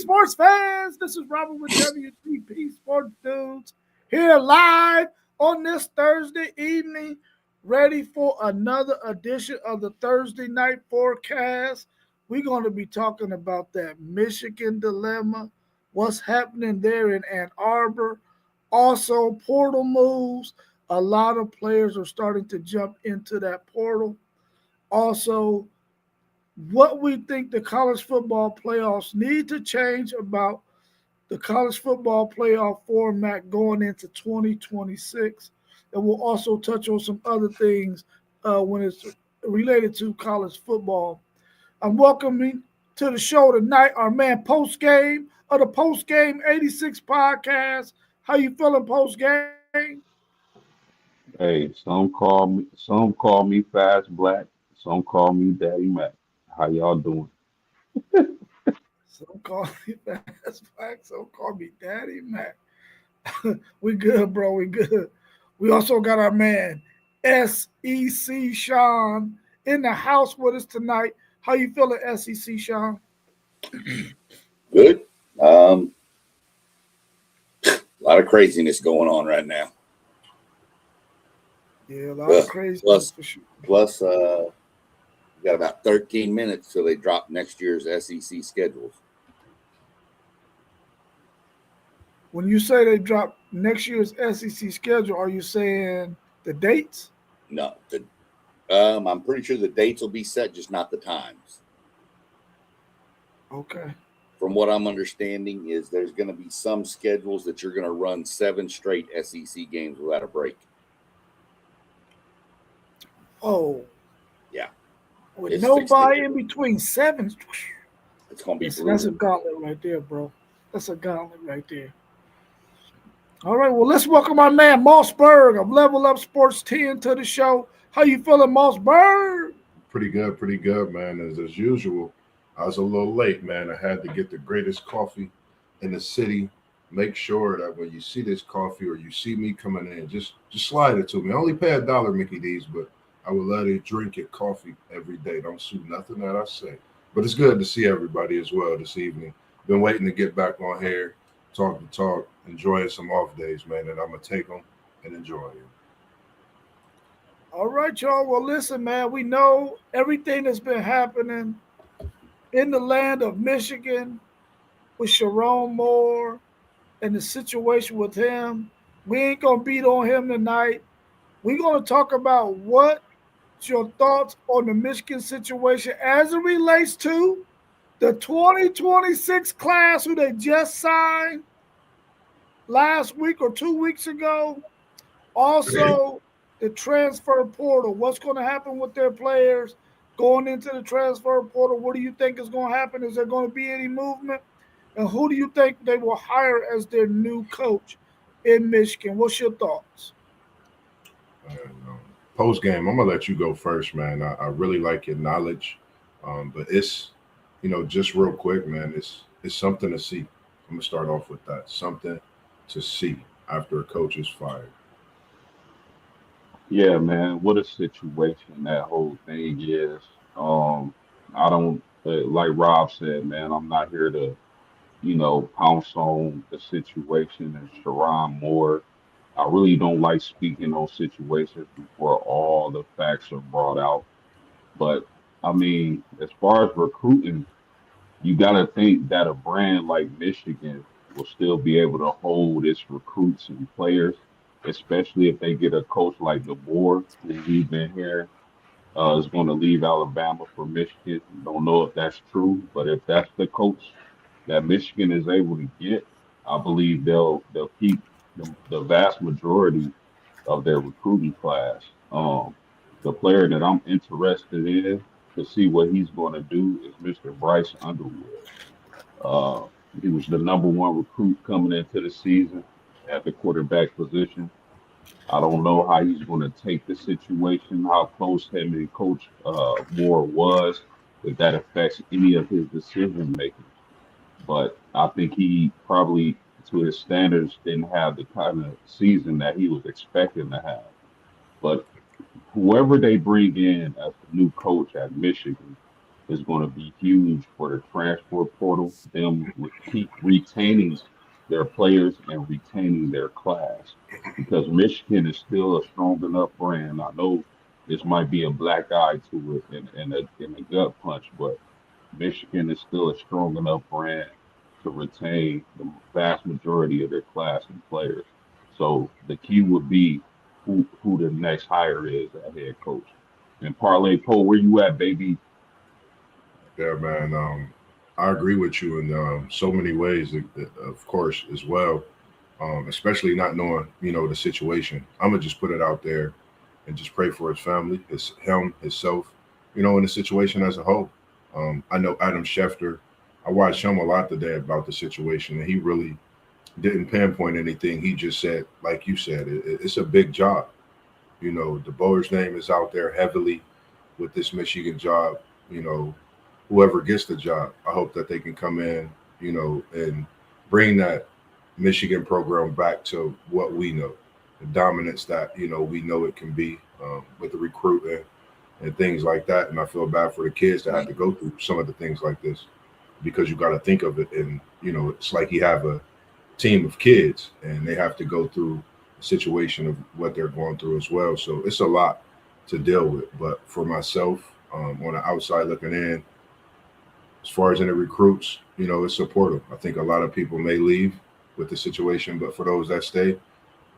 sports fans. This is Robert with WTP Sports Dudes here live on this Thursday evening, ready for another edition of the Thursday night forecast. We're going to be talking about that Michigan dilemma, what's happening there in Ann Arbor, also portal moves. A lot of players are starting to jump into that portal. Also, what we think the college football playoffs need to change about the college football playoff format going into 2026. And we'll also touch on some other things when it's related to college football. I'm welcoming to the show tonight our man Post Game of the Post Game 86 podcast. How you feeling, Post Game? Hey, some call me Fast Black, some call me Daddy Mac. How y'all doing? Some call me Fast Black, some call me Daddy Mac. We good, bro. We good. We also got our man SEC Sean in the house with us tonight. How you feeling, SEC Sean? Good. A lot of craziness going on right now. Yeah, a lot of craziness for sure. Plus, we got about 13 minutes till they drop next year's SEC schedules. When you say they drop next year's SEC schedule, are you saying the dates? No, I'm pretty sure the dates will be set, just not the times. Okay. From what I'm understanding is there's going to be some schedules that you're going to run 7 straight SEC games without a break. Oh. Yeah. With nobody in between 7. It's going to be That's a gauntlet right there, bro. That's a gauntlet right there. All right, well, let's welcome our man Mossberg of Level Up Sports 10 to the show. How you feeling, Mossberg? Pretty good, man. As usual, I was a little late, man. I had to get the greatest coffee in the city. Make sure that when you see this coffee or you see me coming in, just slide it to me. I only pay $1, Mickey D's, but I will let it drink it coffee every day. Don't sue nothing that I say. But it's good to see everybody as well this evening. Been waiting to get back on here, talk, enjoying some off days, man, and I'm going to take them and enjoy it. All right, y'all. Well, listen, man, we know everything that's been happening in the land of Michigan with Sharon Moore and the situation with him. We ain't going to beat on him tonight. We're going to talk about what's your thoughts on the Michigan situation as it relates to the 2026 class who they just signed last week or 2 weeks ago. Also, the transfer portal. What's going to happen with their players going into the transfer portal? What do you think is going to happen? Is there going to be any movement? And who do you think they will hire as their new coach in Michigan? What's your thoughts? Post game, I'm going to let you go first, man. I really like your knowledge. But it's, just real quick, man, it's something to see. I'm going to start off with that. Something to see after a coach is fired. Yeah, man, what a situation that whole thing is. I don't like Rob said, man. I'm not here to, pounce on the situation and Sharon Moore. I really don't like speaking on situations before all the facts are brought out. But I mean, as far as recruiting, you got to think that a brand like Michigan will still be able to hold its recruits and players, especially if they get a coach like DeBoer, who we've been here, is going to leave Alabama for Michigan. Don't know if that's true, but if that's the coach that Michigan is able to get, I believe they'll keep the vast majority of their recruiting class. The player that I'm interested in to see what he's going to do is Mr. Bryce Underwood. Uh, he was the number one recruit coming into the season at the quarterback position. I don't know how he's going to take the situation, how close him and Coach Moore was, if that affects any of his decision making. But I think he probably, to his standards, didn't have the kind of season that he was expecting to have. But whoever they bring in as the new coach at Michigan, is going to be huge for the transfer portal. Them keep retaining their players and retaining their class because Michigan is still a strong enough brand. I know this might be a black eye to it and a gut punch, but Michigan is still a strong enough brand to retain the vast majority of their class and players. So the key would be who the next hire is at head coach. And Parlay Poe, where you at, baby? Yeah, man. I agree with you in so many ways, of course, as well. Especially not knowing, the situation. I'm gonna just put it out there and just pray for his family, himself, in the situation as a whole. I know Adam Schefter. I watched him a lot today about the situation, and he really didn't pinpoint anything. He just said, like you said, it's a big job. The Boers name is out there heavily with this Michigan job. You know, whoever gets the job, I hope that they can come in, and bring that Michigan program back to what we know, the dominance that we know it can be with the recruiting and things like that. And I feel bad for the kids to have to go through some of the things like this because you got to think of it, and it's like you have a team of kids and they have to go through a situation of what they're going through as well. So it's a lot to deal with. But for myself, on the outside looking in, as far as in the recruits, it's supportive. I think a lot of people may leave with the situation, but for those that stay,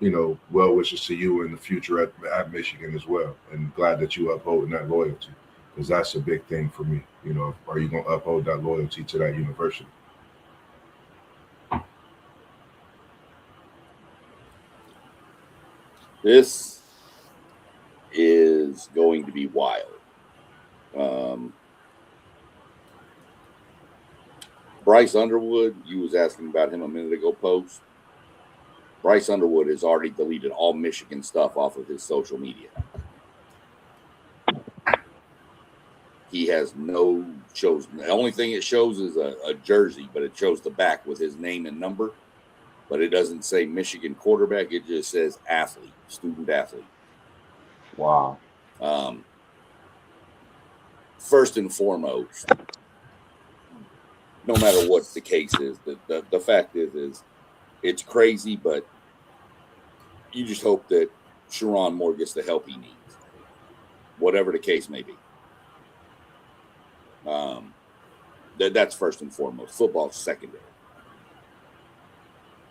well wishes to you in the future at Michigan as well. And glad that you upholding that loyalty because that's a big thing for me. Are you going to uphold that loyalty to that university? This is going to be wild. Bryce Underwood, you was asking about him a minute ago, post. Bryce Underwood has already deleted all Michigan stuff off of his social media. He has shows. The only thing it shows is a jersey, but it shows the back with his name and number. But it doesn't say Michigan quarterback. It just says athlete, student athlete. Wow. First and foremost, no matter what the case is, the fact is it's crazy, but you just hope that Sharon Moore gets the help he needs, whatever the case may be. That's first and foremost. Football's secondary.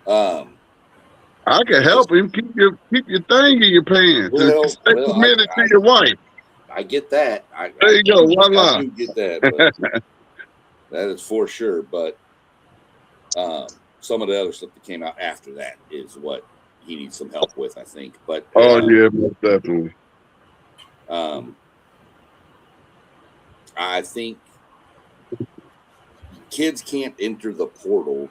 I can help him keep your thing in your pants. Stay committed to your wife. I get that. There you go. Voila. I do get that. But that is for sure. But some of the other stuff that came out after that is what he needs some help with, I think. But yeah, most definitely. I think kids can't enter the portal.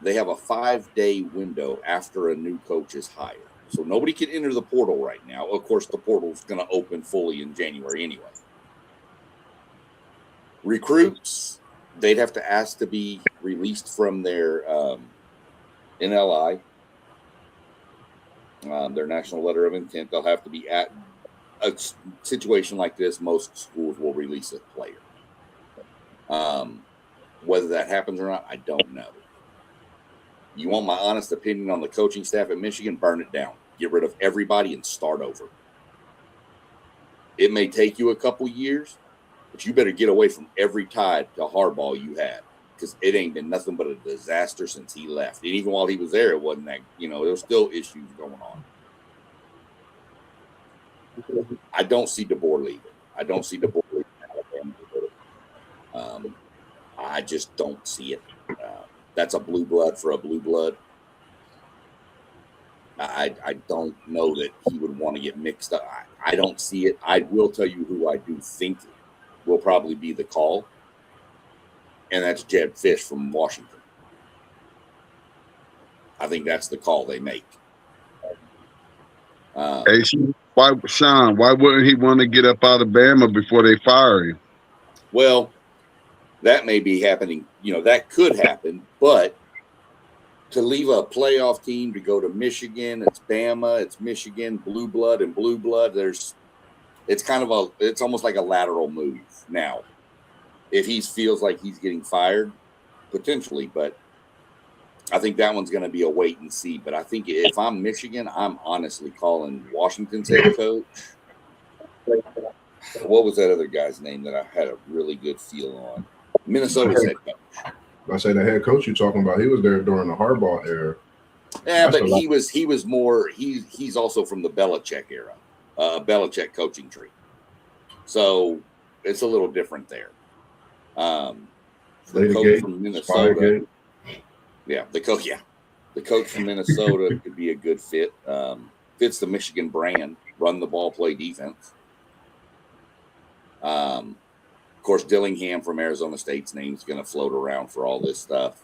They have a 5-day window after a new coach is hired. So nobody can enter the portal right now. Of course, the portal is going to open fully in January anyway. Recruits, they'd have to ask to be released from their NLI, their national letter of intent. They'll have to be at a situation like this. Most schools will release a player. Whether that happens or not, I don't know. You want my honest opinion on the coaching staff at Michigan? Burn it down. Get rid of everybody and start over. It may take you a couple years, but you better get away from every tie to Harbaugh you had because it ain't been nothing but a disaster since he left. And even while he was there, it wasn't that, there was still issues going on. I don't see DeBoer leaving. I don't see DeBoer leaving Alabama. I just don't see it. That's a blue blood for a blue blood. I don't know that he would want to get mixed up. I don't see it. I will tell you who I do think will probably be the call, and that's Jed Fish from Washington. I think that's the call they make. Hey, Sean, why wouldn't he want to get up out of Bama before they fire him? Well, that may be happening. That could happen, but to leave a playoff team to go to Michigan, it's Bama, it's Michigan, blue blood and blue blood. It's almost like a lateral move now. If he feels like he's getting fired, potentially, but I think that one's going to be a wait and see. But I think if I'm Michigan, I'm honestly calling Washington's head coach. What was that other guy's name that I had a really good feel on? Minnesota's head coach. I say the head coach you're talking about, he was there during the Harbaugh era. Yeah, but he was more. He's also from the Belichick era, Belichick coaching tree. So it's a little different there. The coach from Minnesota. Yeah, the coach from Minnesota could be a good fit. Fits the Michigan brand: run the ball, play defense. Of course, Dillingham from Arizona State's name is going to float around for all this stuff.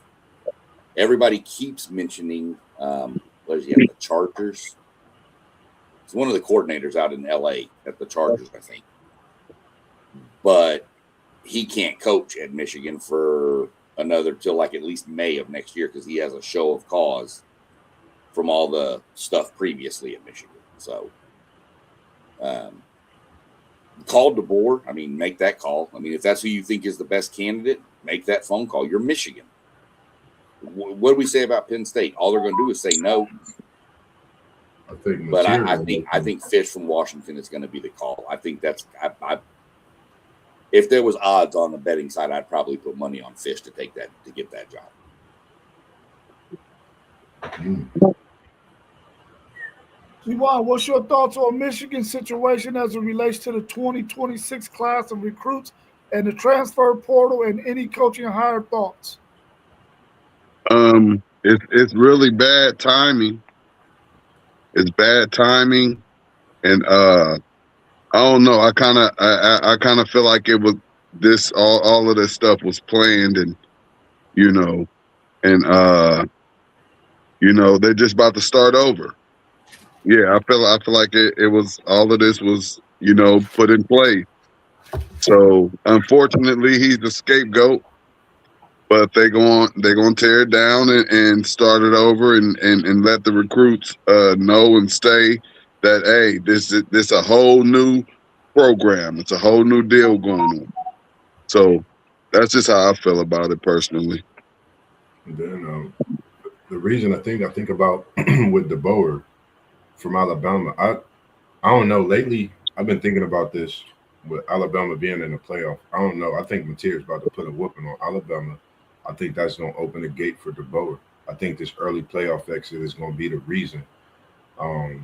Everybody keeps mentioning what is he at the Chargers? He's one of the coordinators out in LA at the Chargers, I think. But he can't coach at Michigan for another till like at least May of next year because he has a show of cause from all the stuff previously at Michigan. So call DeBoer. I mean, make that call. I mean, if that's who you think is the best candidate, make that phone call. You're Michigan. What do we say about Penn State? All they're going to do is say no. I think Fish from Washington is going to be the call. I think that's if there was odds on the betting side, I'd probably put money on Fish to get that job. Juwan, what's your thoughts on Michigan's situation as it relates to the 2026 class of recruits and the transfer portal and any coaching hire thoughts? It's really bad timing. It's bad timing, and I don't know. I kind of feel like it was this all of this stuff was planned, and they're just about to start over. Yeah, I feel like it was all of this was put in place. So unfortunately, he's the scapegoat. But they're going to tear it down and start it over and let the recruits know and stay that, hey, this is a whole new program. It's a whole new deal going on. So that's just how I feel about it personally. And then the reason I think about with DeBoer from Alabama, I don't know. Lately, I've been thinking about this with Alabama being in the playoff. I don't know. I think Mateer's about to put a whooping on Alabama. I think that's going to open the gate for DeBoer. I think this early playoff exit is going to be the reason. I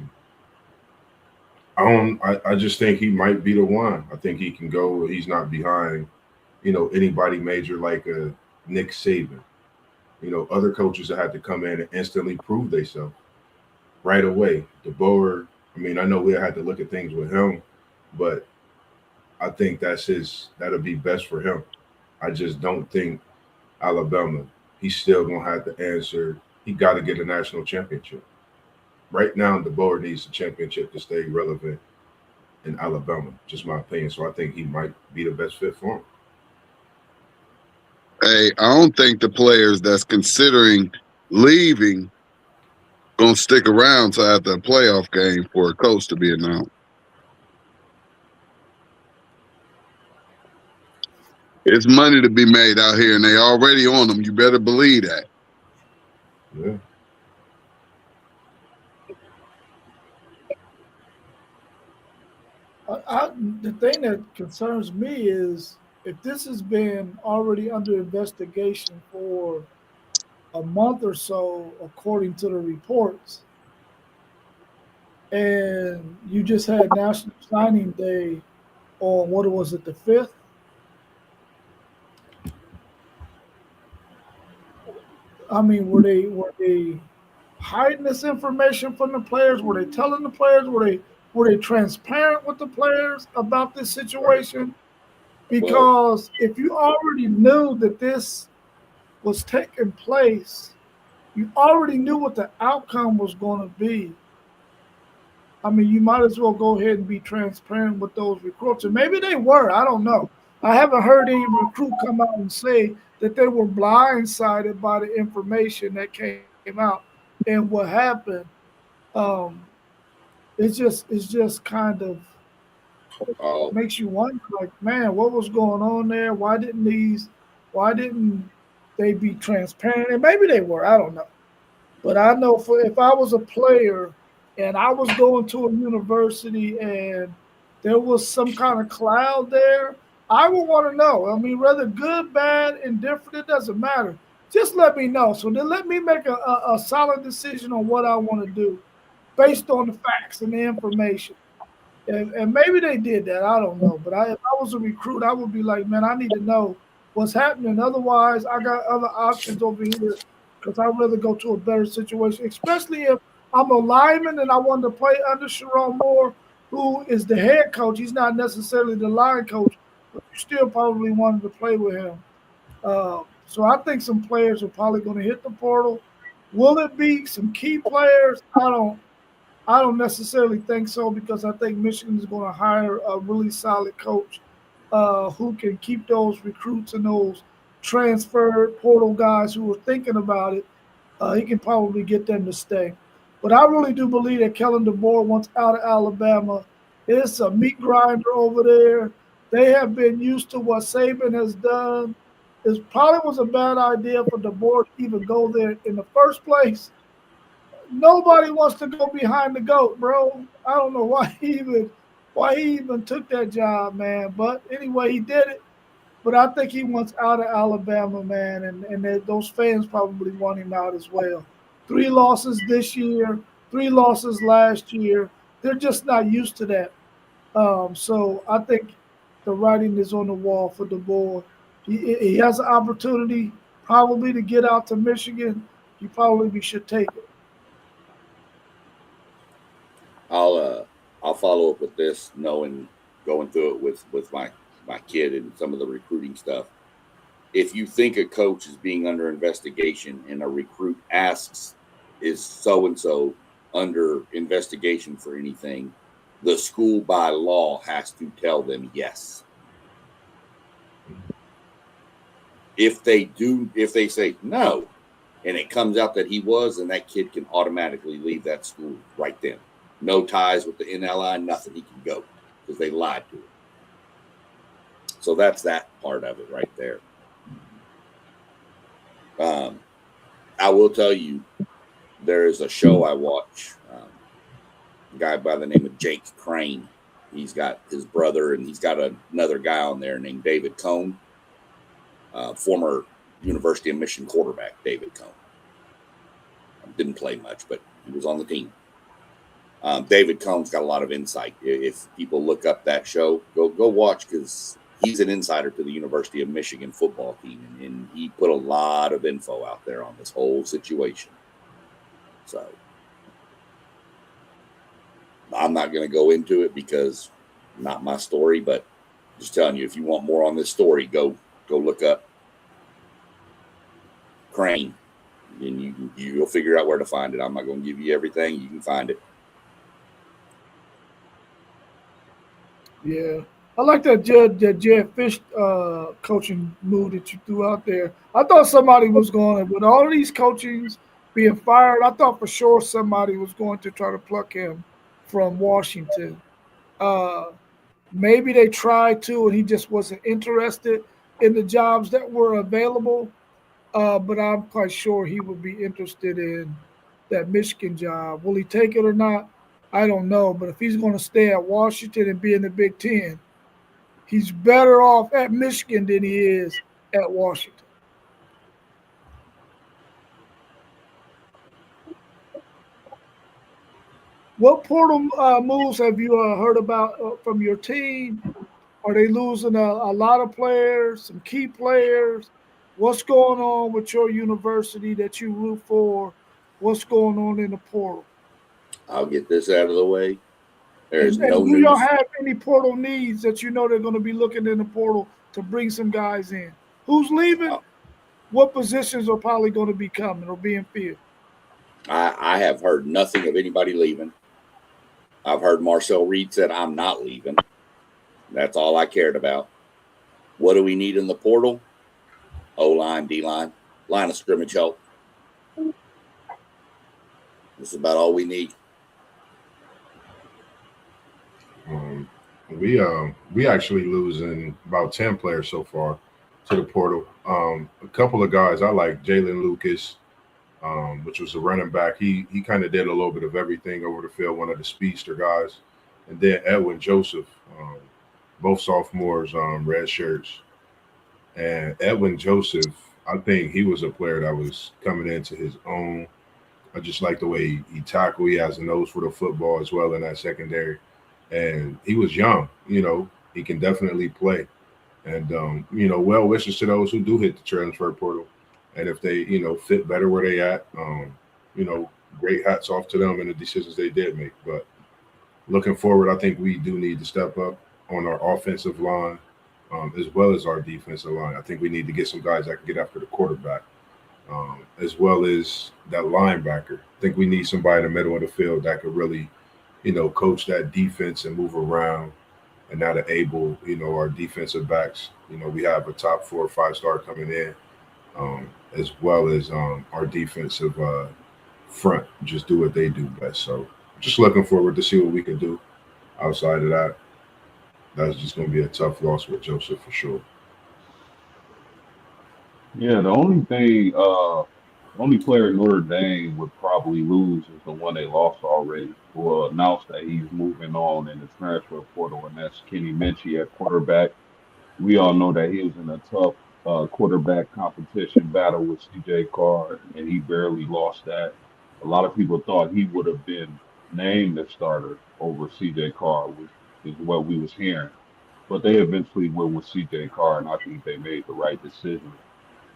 just think he might be the one. I think he can go. He's not behind, anybody major like a Nick Saban. Other coaches that had to come in and instantly prove themselves right away. DeBoer, I mean, I know we had to look at things with him, but I think that'll be best for him. I just don't think Alabama, he's still going to have to answer. He got to get a national championship. Right now, DeBoer needs a championship to stay relevant in Alabama, just my opinion. So I think he might be the best fit for him. Hey, I don't think the players that's considering leaving going to stick around till after a playoff game for a coach to be announced. It's money to be made out here, and they already on them. You better believe that. Yeah. The thing that concerns me is if this has been already under investigation for a month or so, according to the reports, and you just had National Signing Day on what was it, the 5th? I mean, were they hiding this information from the players? Were they telling the players? Were they transparent with the players about this situation? Because if you already knew that this was taking place, you already knew what the outcome was going to be. I mean, you might as well go ahead and be transparent with those recruits. And maybe they were. I don't know. I haven't heard any recruit come out and say that they were blindsided by the information that came out and what happened. Um, it's just kind of Oh, Makes you wonder, like, man, what was going on there? Why didn't they be transparent? And maybe they were, I don't know. But I know for if I was a player and I was going to a university and there was some kind of cloud there, I would want to know. I mean, whether good, bad, indifferent, it doesn't matter. Just let me know. So then let me make a solid decision on what I want to do based on the facts and the information. And maybe they did that. I don't know. But if I was a recruit, I would be like, man, I need to know what's happening. Otherwise, I got other options over here because I'd rather go to a better situation, especially if I'm a lineman and I want to play under Sharon Moore, who is the head coach. He's not necessarily the line coach, but you still probably wanted to play with him. So I think some players are probably going to hit the portal. Will it be some key players? I don't necessarily think so because I think Michigan is going to hire a really solid coach who can keep those recruits and those transfer portal guys who are thinking about it. He can probably get them to stay. But I really do believe that Kellen DeBoer wants out of Alabama. It's a meat grinder over there. They have been used to what Saban has done. It probably was a bad idea for DeBoer to even go there in the first place. Nobody wants to go behind the goat, bro. I don't know why he even took that job, man. But anyway, he did it. But I think he wants out of Alabama, man, and those fans probably want him out as well. 3 losses this year, 3 losses last year. They're just not used to that. So I think the writing is on the wall for the boy. He has an opportunity probably to get out to Michigan. He probably should take it. I'll follow up with this, knowing going through it with my kid and some of the recruiting stuff. If you think a coach is being under investigation and a recruit asks, is so and so under investigation for anything, the school by law has to tell them yes. If they say no, and it comes out that he was, then that kid can automatically leave that school right then. No ties with the NLI, nothing. He can go because they lied to him. So that's that part of it right there. I will tell you, there is a show I watch, a guy by the name of Jake Crane. He's got his brother, and he's got another guy on there named David Cohn, former University of Michigan quarterback, David Cohn. Didn't play much, but he was on the team. David Cohn's got a lot of insight. If people look up that show, go watch, because he's an insider to the University of Michigan football team, and he put a lot of info out there on this whole situation. So I'm not going to go into it because not my story, but just telling you, if you want more on this story, go look up Crane, and you'll figure out where to find it. I'm not going to give you everything. You can find it. Yeah. I like that Jed Fish coaching move that you threw out there. I thought somebody was going to, with all these coachings being fired, I thought for sure somebody was going to try to pluck him from Washington. Uh, Maybe they tried to, and he just wasn't interested in the jobs that were available. But I'm quite sure he would be interested in that Michigan job. Will he take it or not? I don't know. But if he's going to stay at Washington and be in the Big Ten, he's better off at Michigan than he is at Washington. What portal moves have you heard about from your team? Are they losing a lot of players, some key players? What's going on with your university that you root for? What's going on in the portal? I'll get this out of the way. There's And no do y'all news. have any portal needs that you know they're going to be looking in the portal to bring some guys in? Who's leaving? What positions are probably going to be coming or being filled? I have heard nothing of anybody leaving. I've heard Marcel Reed said, I'm not leaving. That's all I cared about. What do we need in the portal? O-line, D-line, line of scrimmage help. This is about all we need. We actually losing about 10 players so far to the portal. A couple of guys I like, Jalen Lucas, which was a running back. He kind of did a little bit of everything over the field, one of the speedster guys, and then Edwin Joseph, both sophomores, red shirts, and Edwin Joseph. I think he was a player that was coming into his own. I just like the way he tackled. He has a nose for the football as well in that secondary, and he was young. He can definitely play. And well wishes to those who do hit the transfer portal, and if they fit better where they at, you know, great hats off to them and the decisions they did make. But looking forward, I think we do need to step up on our offensive line, as well as our defensive line. I think we need to get some guys that can get after the quarterback, as well as that linebacker. I think we need somebody in the middle of the field that could really, coach that defense and move around and not able, our defensive backs. We have a top 4 or 5 star coming in, as well as our defensive front just do what they do best. So just looking forward to see what we can do. Outside of that, that's just going to be a tough loss with Joseph for sure. Yeah, the only thing, only player Notre Dame would probably lose is the one they lost already, who announced that he's moving on in the transfer portal, and that's Kenny Minchie at quarterback. We all know that he was in a tough quarterback competition battle with CJ Carr, and he barely lost that. A lot of people thought he would have been named the starter over CJ Carr, which is what we was hearing. But they eventually went with CJ Carr, and I think they made the right decision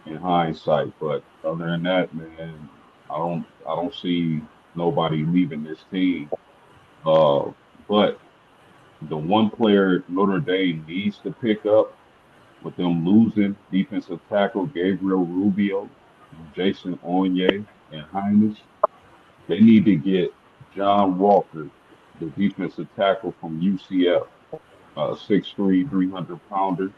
in hindsight. But other than that, man, I don't see nobody leaving this team. Uh, but the one player Notre Dame needs to pick up with them losing defensive tackle Gabriel Rubio, Jason Onye, and Hines, they need to get John Walker, the defensive tackle from UCF, 6'3", 300-pounder.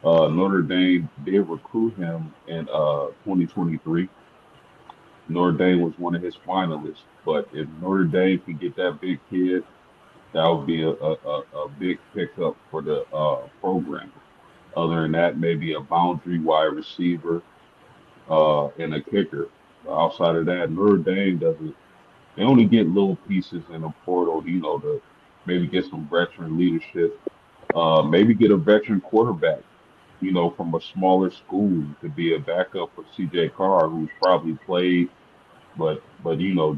Notre Dame did recruit him in 2023. Notre Dame was one of his finalists, but if Notre Dame can get that big kid, that would be a big pickup for the program. Other than that, maybe a boundary wide receiver and a kicker. Outside of that, Notre Dame doesn't. They only get little pieces in the portal, to maybe get some veteran leadership, maybe get a veteran quarterback, from a smaller school to be a backup for CJ Carr, who's probably played, but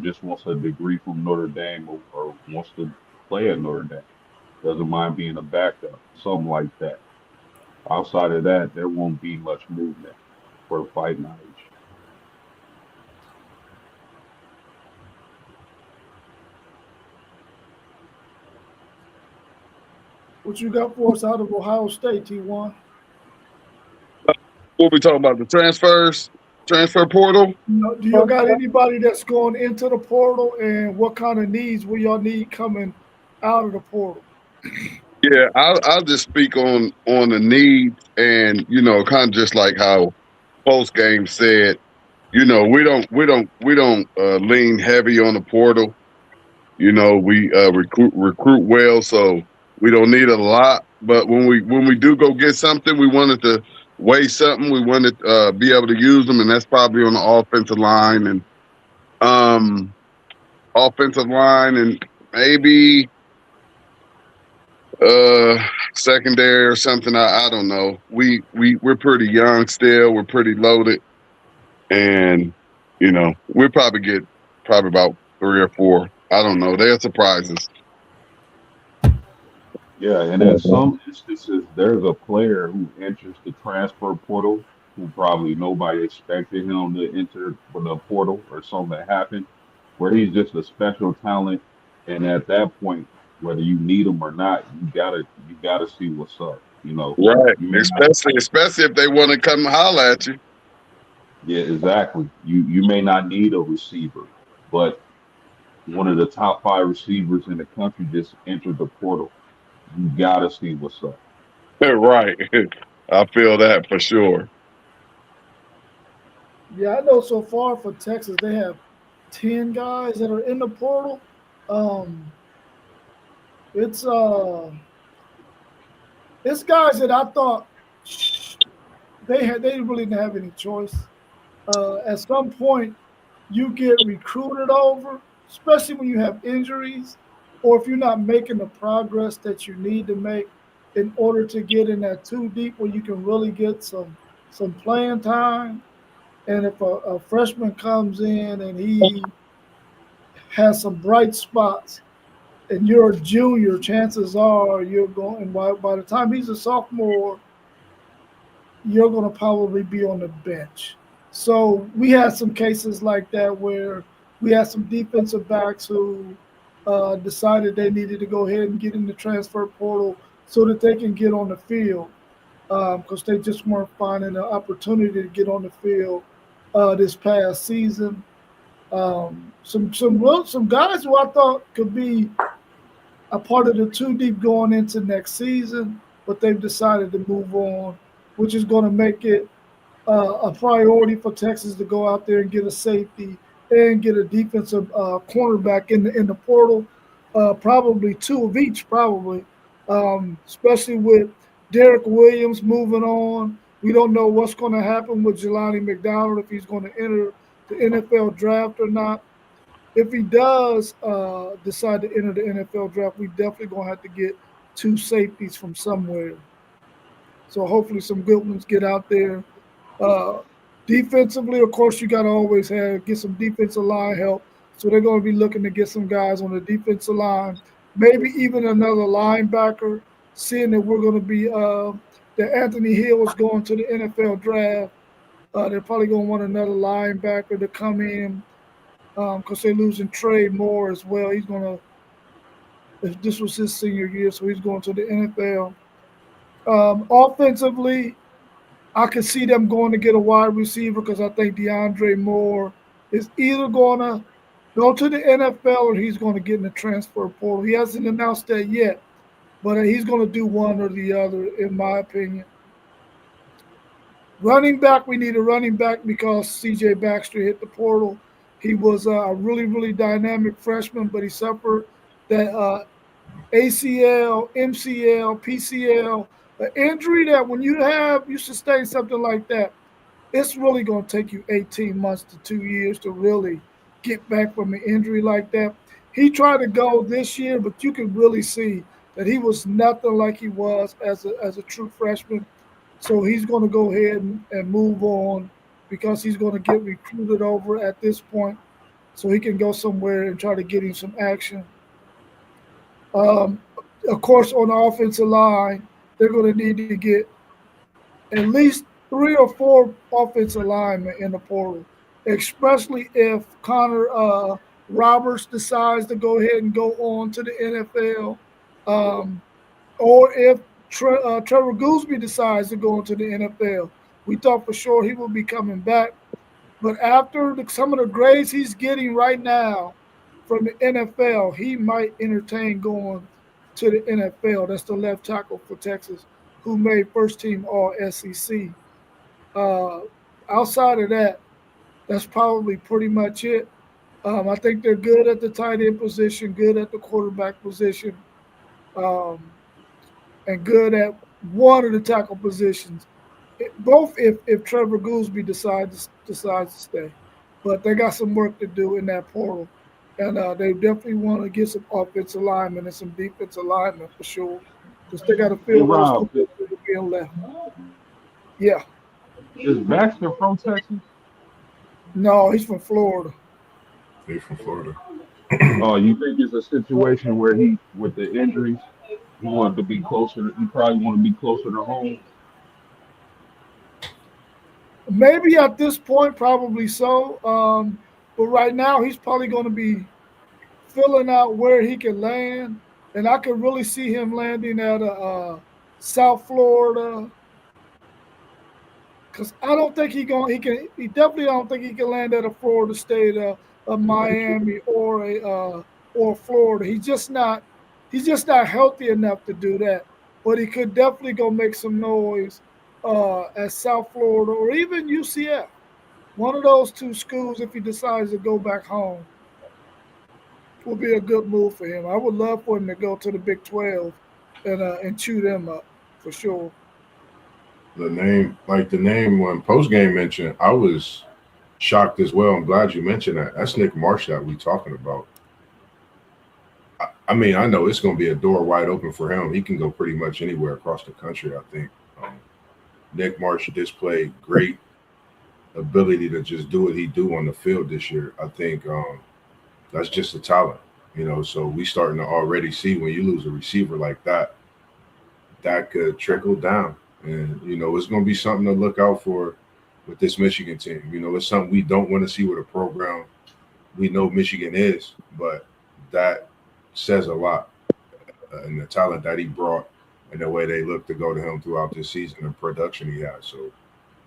just wants a degree from Notre Dame or wants to play at Notre Dame. Doesn't mind being a backup, something like that. Outside of that, there won't be much movement for fighting age. What you got for us out of Ohio State, T1? What we talking about? The transfer portal. Do you got anybody that's going into the portal, and what kind of needs will y'all need coming out of the portal? Yeah, I'll just speak on the needs, and kind of just like how post game said, we don't lean heavy on the portal. We recruit well, so we don't need a lot. But when we do go get something, we wanted to weigh something. We wanted to be able to use them, and that's probably on the um offensive line, and maybe uh secondary or something. I don't know. We're pretty young still. We're pretty loaded, and we'll probably get probably about 3 or 4. I don't know. They're surprises. Yeah, and in some instances, there's a player who enters the transfer portal who probably nobody expected him to enter for the portal or something that happened, where he's just a special talent. And at that point, whether you need him or not, you gotta see what's up. Right. You may not. Especially if they want to come holler at you. Yeah, exactly. You may not need a receiver, but one of the top 5 receivers in the country just entered the portal. You gotta see what's up. Right. I feel that for sure. Yeah, I know so far for Texas, they have 10 guys that are in the portal. Um, it's It's guys that I thought they really didn't have any choice. At some point, you get recruited over, especially when you have injuries, or if you're not making the progress that you need to make in order to get in that too deep where you can really get some playing time. And if a freshman comes in and he has some bright spots, and you're a junior, chances are you're going. By the time he's a sophomore, you're going to probably be on the bench. So we had some cases like that where we had some defensive backs who decided they needed to go ahead and get in the transfer portal so that they can get on the field because they just weren't finding an opportunity to get on the field this past season. Some guys who I thought could be a part of the two deep going into next season, but they've decided to move on, which is going to make it a priority for Texas to go out there and get a safety and get a defensive cornerback in the portal. Probably two of each, probably, especially with Derek Williams moving on. We don't know what's going to happen with Jelani McDonald if he's going to enter the NFL draft or not. If he does decide to enter the NFL draft, we definitely going to have to get two safeties from somewhere. So hopefully some good ones get out there. uh, Defensively, of course, you got to always have get some defensive line help. So they're going to be looking to get some guys on the defensive line, maybe even another linebacker. Seeing that we're going to be that Anthony Hill is going to the NFL draft, they're probably going to want another linebacker to come in because they're losing Trey Moore as well. He's going to this was his senior year, so he's going to the NFL. Offensively, I could see them going to get a wide receiver because I think DeAndre Moore is either going to go to the NFL or he's going to get in the transfer portal. He hasn't announced that yet, but he's going to do one or the other, in my opinion. Running back, we need a running back because CJ Baxter hit the portal. He was a really, really dynamic freshman, but he suffered that ACL, MCL, PCL, an injury that when you sustain something like that, it's really going to take you 18 months to 2 years to really get back from an injury like that. He tried to go this year, but you can really see that he was nothing like he was as a true freshman. So he's going to go ahead and move on because he's going to get recruited over at this point so he can go somewhere and try to get him some action. Um, of course, on the offensive line, they're going to need to get at least three or four offensive linemen in the portal, especially if Connor Roberts decides to go ahead and go on to the NFL, um, or if Trevor Gooseby decides to go into the NFL. We thought for sure he would be coming back, but after some of the grades he's getting right now from the NFL, he might entertain going to the NFL. That's the left tackle for Texas, who made first team All SEC. Uh, Outside of that, that's probably pretty much it. I think they're good at the tight end position, good at the quarterback position, um, and good at one of the tackle positions. Both if Trevor Gooseby decides to stay, but they got some work to do in that portal, and they definitely want to get some offensive linemen and some defensive linemen for sure, because they got to Hey fill those Rob, positions that are being left. Yeah, is Baxter from Texas? no, he's from Florida. He's from Florida. Oh, you think it's a situation where he, with the injuries, he wanted to be closer. He probably want to be closer to home. Maybe at this point, probably so. But right now, he's probably going to be filling out where he can land, and I could really see him landing at South Florida because I don't think he can he definitely don't think he can land at a Florida State, a Miami or Florida. He's just not healthy enough to do that. But he could definitely go make some noise at South Florida or even UCF. One of those two schools, if he decides to go back home, will be a good move for him. I would love for him to go to the Big 12 and chew them up. for sure. The name when post game mentioned, I was shocked as well. I'm glad you mentioned that. That's Nick Marsh that we talking about. I mean, I know it's going to be a door wide open for him. He can go pretty much anywhere across the country. I think Nick Marsh displayed great ability to just do what he do on the field this year. I think that's just a talent, So we starting to already see when you lose a receiver like that, that could trickle down, and it's going to be something to look out for with this Michigan team. It's something we don't want to see with a program we know Michigan is, but that says a lot, and the talent that he brought and the way they look to go to him throughout this season and production he had. So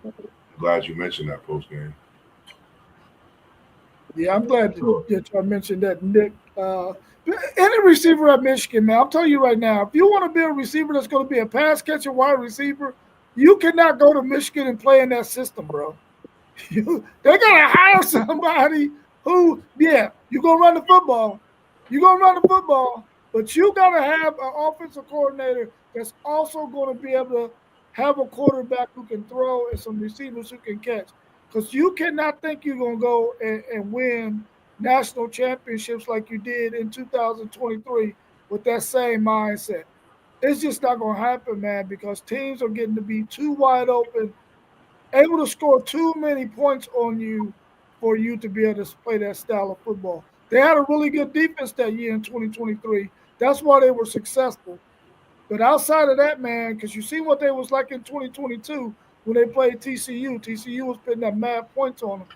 I'm glad you mentioned that post game. Yeah, I'm glad Sure. that y'all mentioned that, Nick. Any receiver at Michigan, man, I'm telling you right now, if you want to be a receiver that's going to be a pass catcher wide receiver, you cannot go to Michigan and play in that system, bro. They gotta hire somebody who, yeah, you're gonna run the football. You're gonna run the football, but you gotta have an offensive coordinator that's also gonna be able to have a quarterback who can throw and some receivers who can catch. Because you cannot think you're gonna go and win national championships like you did in 2023 with that same mindset. It's just not gonna happen, man, because teams are getting to be too wide open, able to score too many points on you for you to be able to play that style of football. They had a really good defense that year in 2023. That's why they were successful. But outside of that, man, because you see what they was like in 2022 when they played TCU. TCU was putting that mad points on them.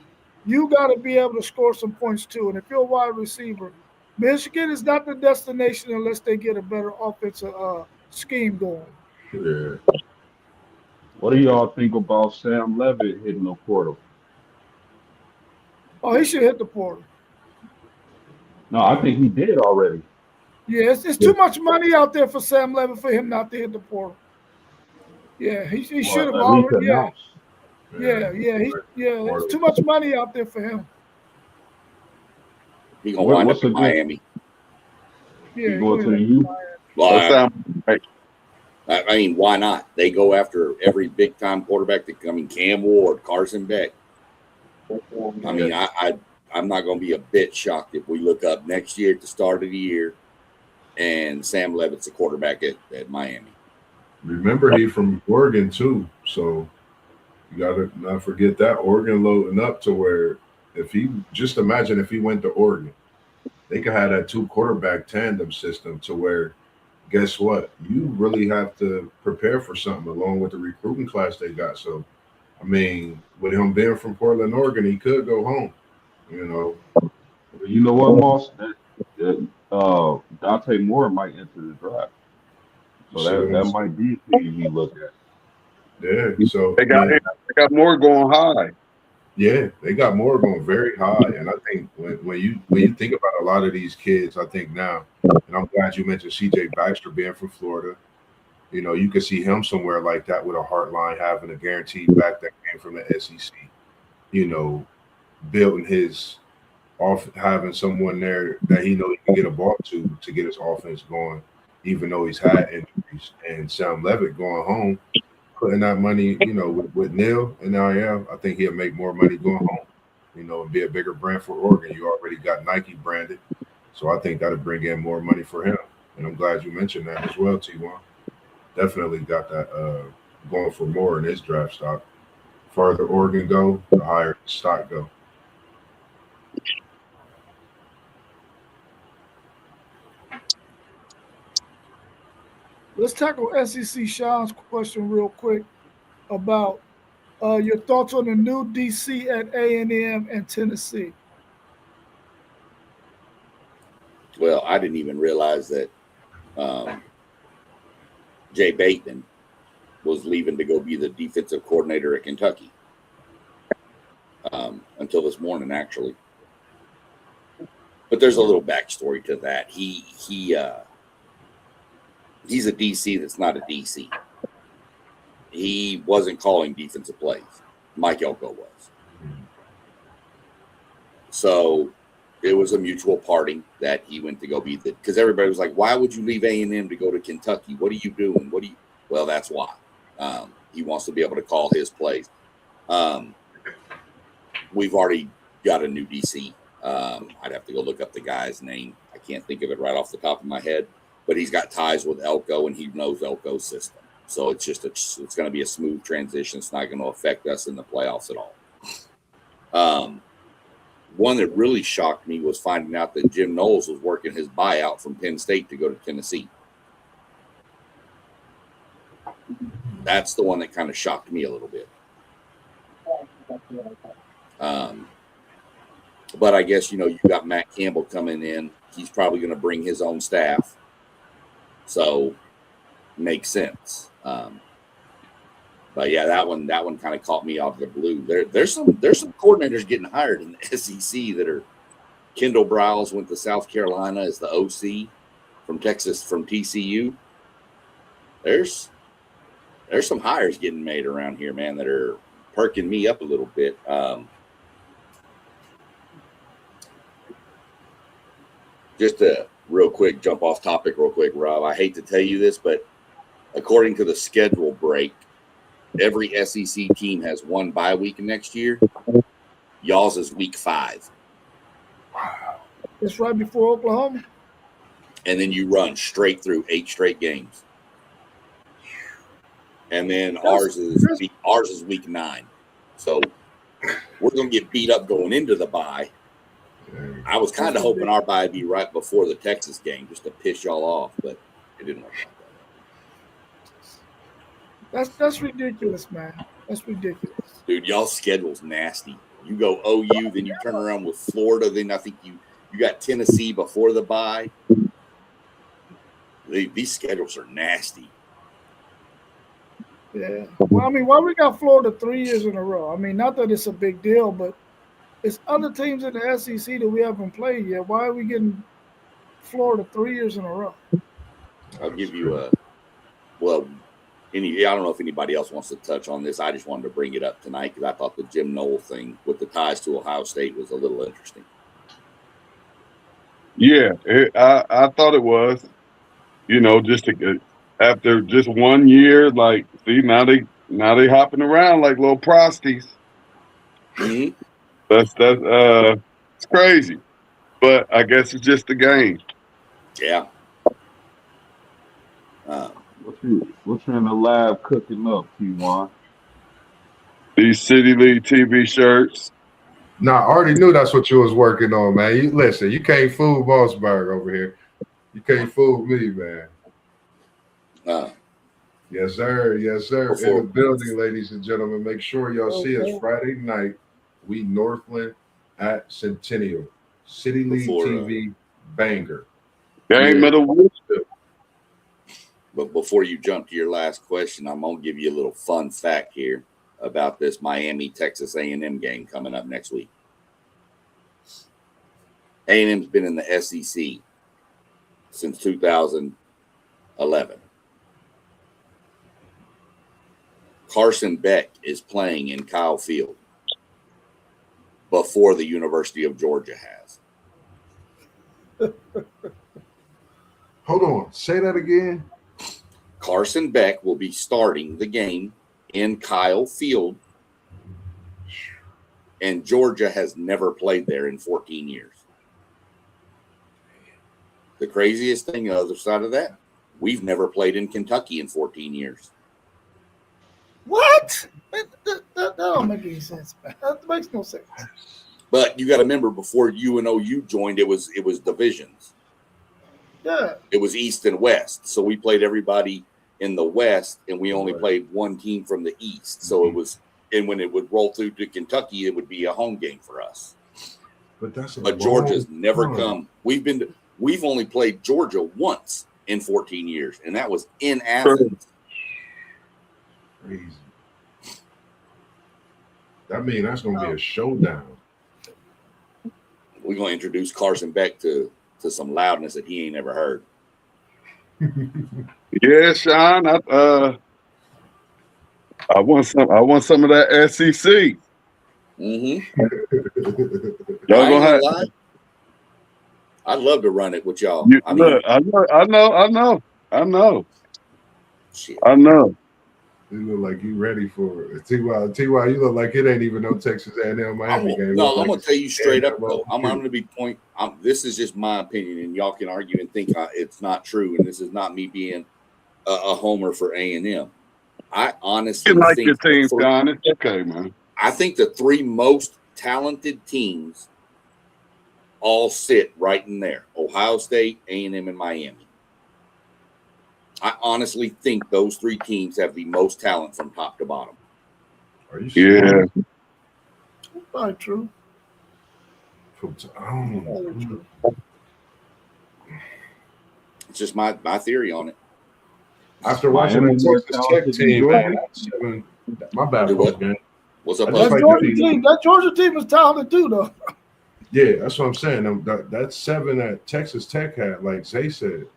You got to be able to score some points too. And if you're a wide receiver, Michigan is not the destination unless they get a better offensive scheme going. Yeah, What do y'all think about Sam Levitt hitting the portal? Oh, he should hit the portal. No, I think he did already. Yeah, it's too much money out there for Sam Levin for him not to hit the portal. Yeah, he should Well, have at least already. Yeah, announced. yeah, yeah. It's too much money out there for him. He gonna wind up What's a in good? Miami. He Yeah, going to the yeah. U? Well, That sounds right. I mean, why not? They go after every big time quarterback that Campbell or Carson Beck. I mean, I'm not going to be a bit shocked if we look up next year at the start of the year and Sam Levitt's a quarterback at Miami. Remember he from Oregon too, so you gotta not forget that Oregon loading up to where if he just imagine if he went to Oregon, they could have that two quarterback tandem system to where guess what? You really have to prepare for something along with the recruiting class they got. So I mean, with him being from Portland, Oregon, he could go home. You know, You know what, Moss? Dante Moore might enter the draft, you so see what I'm that saying? might be a team he look at. Yeah. So They I got mean, they got more going high. yeah, they got more going very high, and I think when you think about a lot of these kids, I think now, and I'm glad you mentioned C.J. Baxter being from Florida. You could see him somewhere like that with a hard line, having a guaranteed back that came from the SEC. You know, building his off, having someone there that he know he can get a ball to get his offense going, even though he's had injuries. And Sam Levitt going home, putting that money, with Neil and NIL, I think he'll make more money going home, and be a bigger brand for Oregon. You already got Nike branded, so I think that'll bring in more money for him. And I'm glad you mentioned that as well, T1. Definitely got that going for more in his draft stock. Further Oregon go, the higher the stock go. Let's tackle SEC Sean's question real quick about your thoughts on the new DC at A&M and Tennessee. Well, I didn't even realize that Jay Bateman was leaving to go be the defensive coordinator at Kentucky until this morning, actually. But there's a little backstory to that. He's a DC that's not a DC. He wasn't calling defensive plays. Mike Elko was. So it was a mutual parting that he went to go be because everybody was like, why would you leave A&M to go to Kentucky? What are you doing? Well, that's why. He wants to be able to call his plays. We've already got a new DC. I'd have to go look up the guy's name. I can't think of it right off the top of my head, but he's got ties with Elko and he knows Elko's system. So it's going to be a smooth transition. It's not going to affect us in the playoffs at all. One that really shocked me was finding out that Jim Knowles was working his buyout from Penn State to go to Tennessee. That's the one that kind of shocked me a little bit. But I guess, you got Matt Campbell coming in. He's probably going to bring his own staff. So makes sense. But yeah, that one kind of caught me out of the blue. There's some coordinators getting hired in the SEC that are. Kendall Briles went to South Carolina as the OC from Texas, from TCU. There's some hires getting made around here, man, that are perking me up a little bit. Just a real quick jump off topic real quick, Rob. I hate to tell you this, but according to the schedule break, every SEC team has one bye week next year. Y'all's is week 5. Wow. It's right before Oklahoma. And then you run straight through 8 straight games. And then ours is week 9. So we're going to get beat up going into the bye. I was kind of hoping our bye would be right before the Texas game just to piss y'all off, but it didn't work out. That's ridiculous, man. That's ridiculous. Dude, y'all's schedule's nasty. You go OU, then you turn around with Florida, then I think you got Tennessee before the bye. These schedules are nasty. Yeah. Well, I mean, why we got Florida 3 years in a row? I mean, not that it's a big deal, but it's other teams in the SEC that we haven't played yet. Why are we getting Florida 3 years in a row? I'll give you I don't know if anybody else wants to touch on this. I just wanted to bring it up tonight because I thought the Jim Knowles thing with the ties to Ohio State was a little interesting. Yeah, I thought it was. Just after just 1 year, like, see, now they hopping around like little prosties. Mm-hmm. That's it's crazy, but I guess it's just the game. Yeah. What you in the lab cooking up, P1? These City League TV shirts. Nah, I already knew that's what you was working on, man. Listen, you can't fool Mossberg over here. You can't fool me, man. Yes, sir. Yes, sir. In the building, ladies and gentlemen. Make sure y'all see us Friday night. We Northland at Centennial. City League TV banger. Game of the week. But before you jump to your last question, I'm going to give you a little fun fact here about this Miami Texas A&M game coming up next week. A&M's been in the SEC since 2011. Carson Beck is playing in Kyle Field before the University of Georgia has. Hold on. Say that again. Carson Beck will be starting the game in Kyle Field, and Georgia has never played there in 14 years. The craziest thing, the other side of that, we've never played in Kentucky in 14 years. What? That don't make any sense, man. That makes no sense. But you got to remember, before UNOU joined, it was divisions. Yeah. It was East and West. So we played everybody in the West, and we only played one team from the East. So it was, and when it would roll through to Kentucky, it would be a home game for us. But Georgia's never come. We've only played Georgia once in 14 years, and that was in Athens. Crazy. That means that's going to be a showdown. We're going to introduce Carson Beck to some loudness that he ain't never heard. Yeah, Sean. I want some of that SEC. Mm-hmm. Y'all gonna have. I'd love to run it with y'all. I know. Shit. I know. You look like you ready for it. Ty, you look like it ain't even no Texas A&M Miami game. No, I'm like gonna tell you straight up though. I'm going gonna be this is just my opinion, and y'all can argue and think it's not true. And this is not me being a homer for A&M. I honestly You like think your team, John. It's okay, man. I think the three most talented teams all sit right in there: Ohio State, A&M, and Miami. I honestly think those three teams have the most talent from top to bottom. Are you serious? Yeah. Probably true. It's just my theory on it. After watching that Texas Tech team, man, my bad, man. What's up? That Georgia team is talented too, though. Yeah, that's what I'm saying. That 7 that Texas Tech had, like Zay said,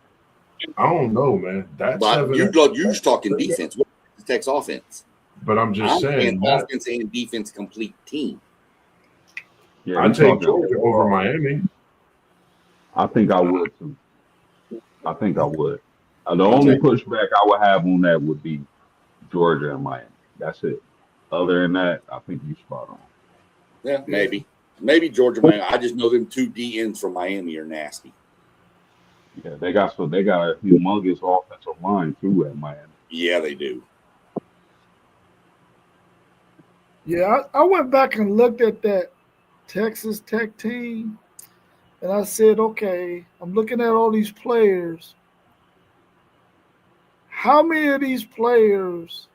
I don't know, man. That 7. You're just talking defense. What is Tech's offense? But I'm just saying offense and defense complete team. Yeah, I take Georgia over Miami. I think I would too. I think I would. The only pushback I would have on that would be Georgia and Miami. That's it. Other than that, I think you spot on. Yeah, maybe Georgia, Miami. I just know them 2 DNs from Miami are nasty. Yeah, they got a humongous offensive line too at Miami. Yeah, they do. Yeah, I went back and looked at that Texas Tech team, and I said, okay, I'm looking at all these players. How many of these players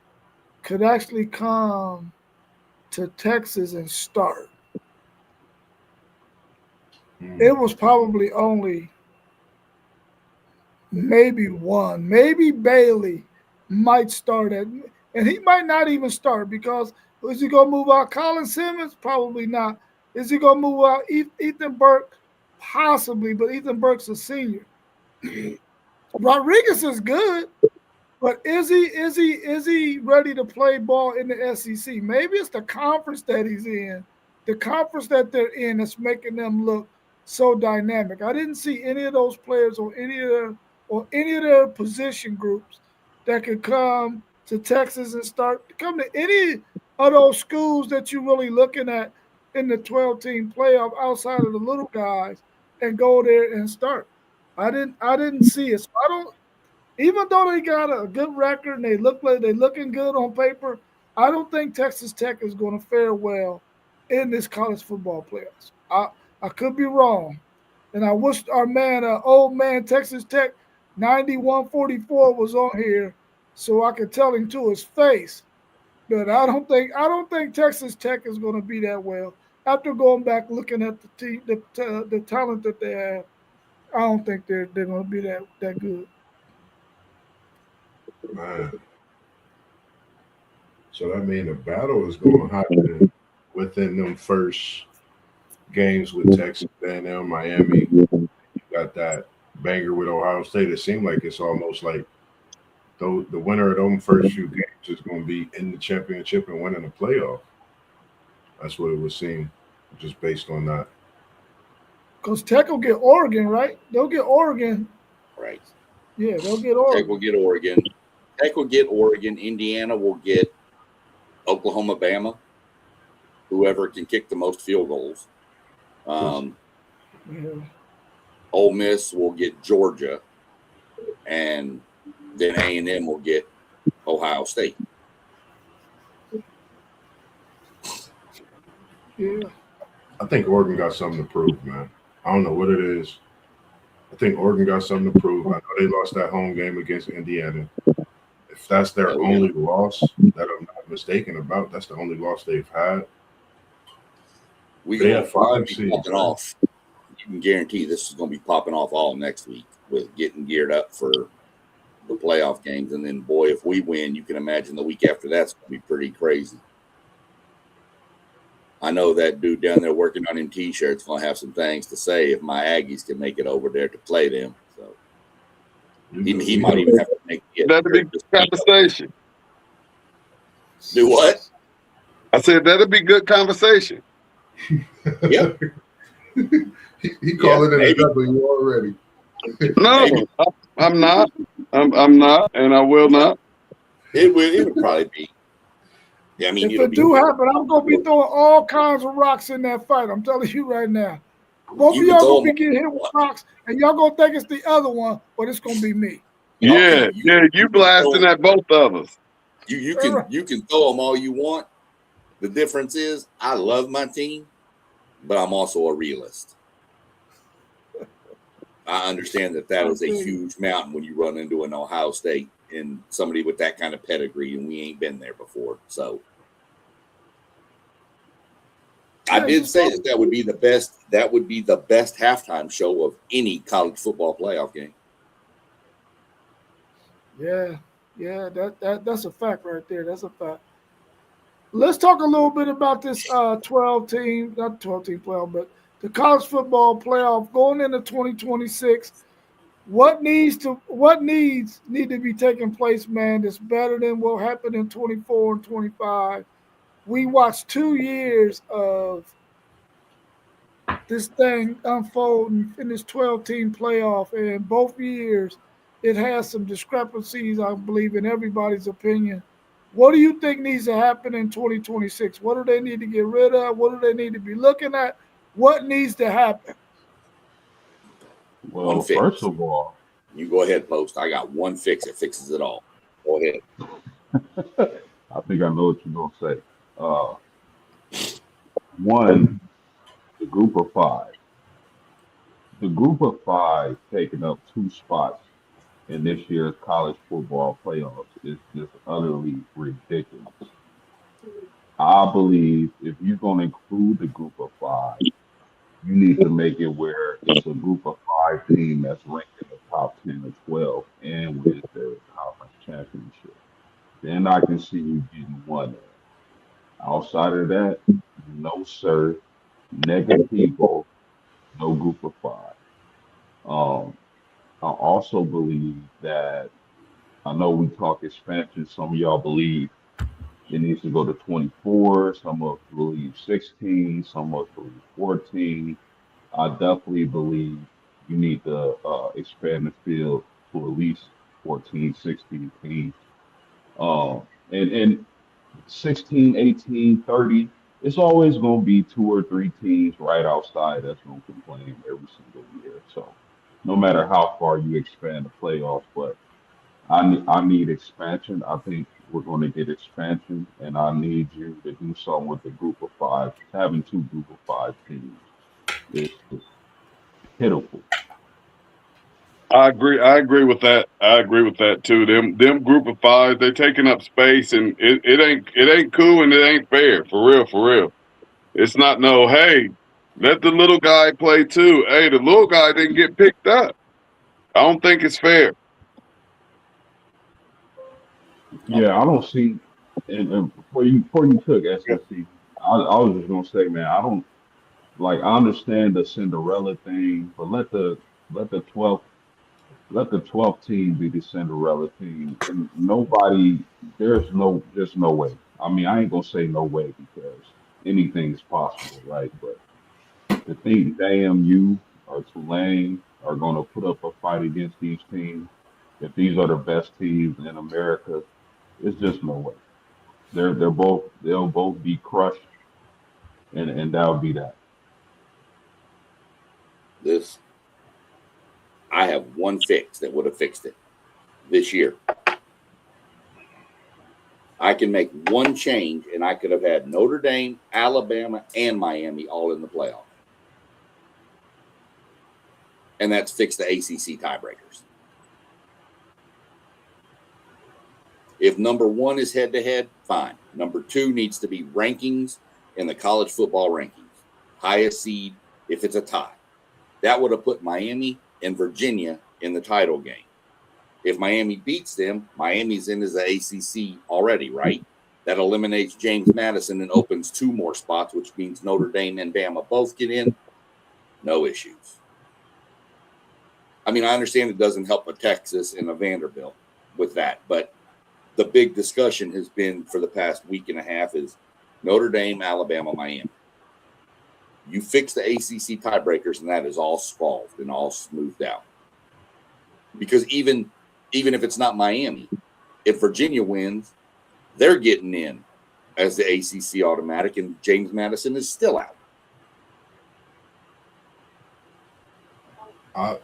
could actually come to Texas and start? It was probably only maybe one. Maybe Bailey might start and he might not even start because is he going to move out Colin Simmons? Probably not. Is he going to move out Ethan Burke? Possibly, but Ethan Burke's a senior. Rodriguez is good, but is he ready to play ball in the SEC? Maybe it's the conference that he's in, the conference that they're in that's making them look so dynamic. I didn't see any of those players or any of their position groups that could come to Texas and come to any of those schools that you're really looking at in the 12-team playoff outside of the little guys and go there and start. I didn't see it. So I don't. Even though they got a good record and they look like they're looking good on paper, I don't think Texas Tech is going to fare well in this college football playoffs. I could be wrong, and I wish our old man Texas Tech 9144 was on here so I could tell him to his face. But I don't think Texas Tech is going to be that well. After going back looking at the team, the talent that they have, I don't think they're going to be that good. Man. So that means the battle is going to happen within them first games with Texas A&M, Miami. You got that banger with Ohio State. It seemed like it's almost like the winner of them first few games is going to be in the championship and winning the playoff. That's what it would seem, just based on that. Because Tech will get Oregon, right? They'll get Oregon. Right. Yeah, they'll get Oregon. Tech will get Oregon. Tech will get Oregon. Indiana will get Oklahoma, Bama, whoever can kick the most field goals. Ole Miss will get Georgia, and then A&M will get Ohio State. Yeah. I think Oregon got something to prove, man. I don't know what it is. I think Oregon got something to prove. I know they lost that home game against Indiana. If that's their only loss that I'm not mistaken about, that's the only loss they've had. We have 5 popping off. You can guarantee this is going to be popping off all next week with getting geared up for the playoff games. And then, boy, if we win, you can imagine the week after that's going to be pretty crazy. I know that dude down there working on him T-shirts going to have some things to say if my Aggies can make it over there to play them. So he might even have to make it. That'd be good conversation. Do what? I said that'd be good conversation. Yep. he called it a W already. No, I'm not. I'm not, and I will not. It would probably be. Yeah, I mean, If it do happen, I'm gonna be throwing all kinds of rocks in that fight. I'm telling you right now. Both of you can y'all throw gonna be them. getting hit with rocks, and y'all gonna think it's the other one, but it's gonna be me. Yeah, You yeah, you can throw blasting 'em. at both of us. You All right. can throw them all you want. The difference is I love my team, but I'm also a realist. I understand that is a huge mountain when you run into an Ohio State and somebody with that kind of pedigree, and we ain't been there before. So I did say that would be the best. That would be the best halftime show of any college football playoff game. Yeah, yeah, that's a fact right there. That's a fact. Let's talk a little bit about this 12 team, not 12 team playoff, but the college football playoff going into 2026. What needs need to be taking place, man, that's better than what happened in 24 and 25. We watched 2 years of this thing unfolding in this 12-team playoff, and both years it has some discrepancies, I believe, in everybody's opinion. What do you think needs to happen in 2026? What do they need to get rid of? What do they need to be looking at? What needs to happen? One Well, first fix. of all, You go ahead, Post. I got one fix. It fixes it all. Go ahead. I think I know what you're gonna say. Uh, One, the group of five. The group of five taking up two spots in this year's college football playoffs is just utterly ridiculous. I believe if you're going to include the group of five, you need to make it where it's a group of five team that's ranked in the top 10 or 12 and wins their conference championship. Then I can see you getting one there. Outside of that, no sir, negativo, no group of five. Um, I also believe that I know we talk expansion. Some of y'all believe it needs to go to 24. Some of us believe 16. Some of us believe 14. I definitely believe you need to expand the field to at least 14, 16 teams. And 16, 18, 30, it's always going to be two or three teams right outside that's going to complain every single year. So no matter how far you expand the playoffs, but I need expansion. I think we're going to get expansion, and I need you to do something with the group of five. Having two group of five teams is just pitiful. I agree with that. I agree with that too. Them group of five, they taking up space, and it ain't cool and it ain't fair. For real, for real. It's not no. Hey, let the little guy play too. Hey, the little guy didn't get picked up. I don't think it's fair. Yeah, I don't see. And before you took SSC, I was just gonna say, man, I don't like. I understand the Cinderella thing, but let the 12th let the 12th team be the Cinderella team, and nobody. There's no just no way. I mean, I ain't gonna say no way because anything is possible, right? But to think JMU or Tulane are going to put up a fight against these teams, if these are the best teams in America, it's just no way. They'll both be crushed, and that'll be that. This I have one fix that would have fixed it this year. I can make one change, and I could have had Notre Dame, Alabama, and Miami all in the playoff. And that's fix the ACC tiebreakers. If number one is head to head, fine. Number two needs to be rankings in the college football rankings. Highest seed if it's a tie. That would have put Miami and Virginia in the title game. If Miami beats them, Miami's in as the ACC already, right? That eliminates James Madison and opens two more spots, which means Notre Dame and Bama both get in. No issues. I mean, I understand it doesn't help a Texas and a Vanderbilt with that, but the big discussion has been for the past week and a half is Notre Dame, Alabama, Miami. You fix the ACC tiebreakers, and that is all solved and all smoothed out. Because even if it's not Miami, if Virginia wins, they're getting in as the ACC automatic, and James Madison is still out. I'm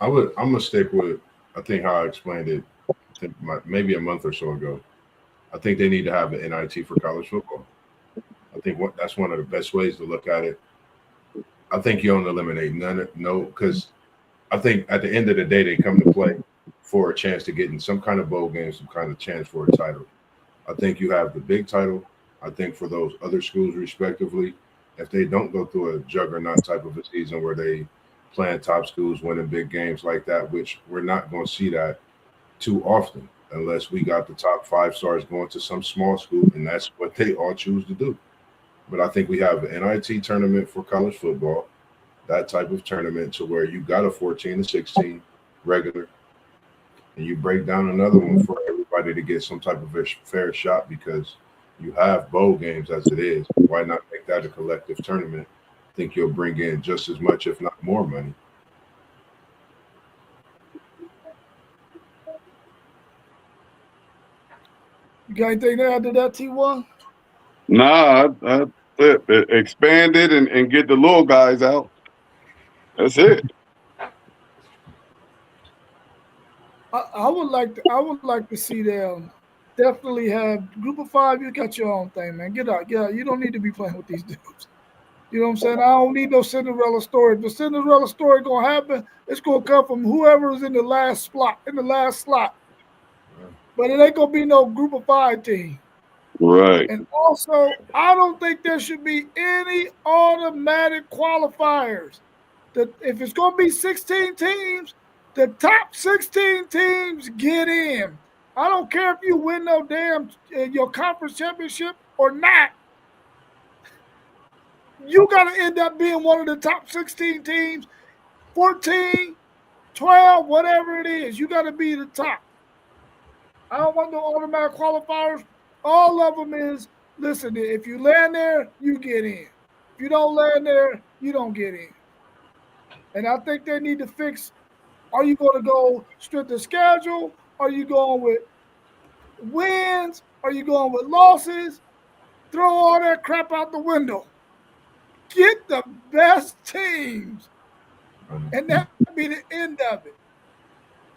gonna stick with, I think, how I explained it, maybe a month or so ago. I think they need to have an NIT for college football. I think that's one of the best ways to look at it. I think you don't eliminate because I think at the end of the day they come to play for a chance to get in some kind of bowl game, some kind of chance for a title. I think you have the big title. I think for those other schools, respectively, if they don't go through a juggernaut type of a season where they playing top schools, winning big games like that, which we're not going to see that too often unless we got the top 5 stars going to some small school, and that's what they all choose to do. But I think we have an NIT tournament for college football, that type of tournament to where you got a 14 to 16 regular, and you break down another one for everybody to get some type of a fair shot because you have bowl games as it is. Why not make that a collective tournament? I think you'll bring in just as much, if not more money. You got anything to add to that, T1? Nah, I expand it and get the little guys out. That's it. I would like to see them definitely have group of 5. You got your own thing, man. Get out. You don't need to be playing with these dudes. You know what I'm saying? I don't need no Cinderella story. If the Cinderella story gonna happen, it's gonna come from whoever is in the last slot. But it ain't gonna be no group of 5 team. Right. And also, I don't think there should be any automatic qualifiers. If it's gonna be 16 teams, the top 16 teams get in. I don't care if you win no damn your conference championship or not. You got to end up being one of the top 16 teams, 14, 12, whatever it is. You got to be the top. I don't want no automatic qualifiers. All of them is, listen, if you land there, you get in. If you don't land there, you don't get in. And I think they need to fix, are you going to go straight to schedule? Are you going with wins? Are you going with losses? Throw all that crap out the window. Get the best teams. And that be the end of it.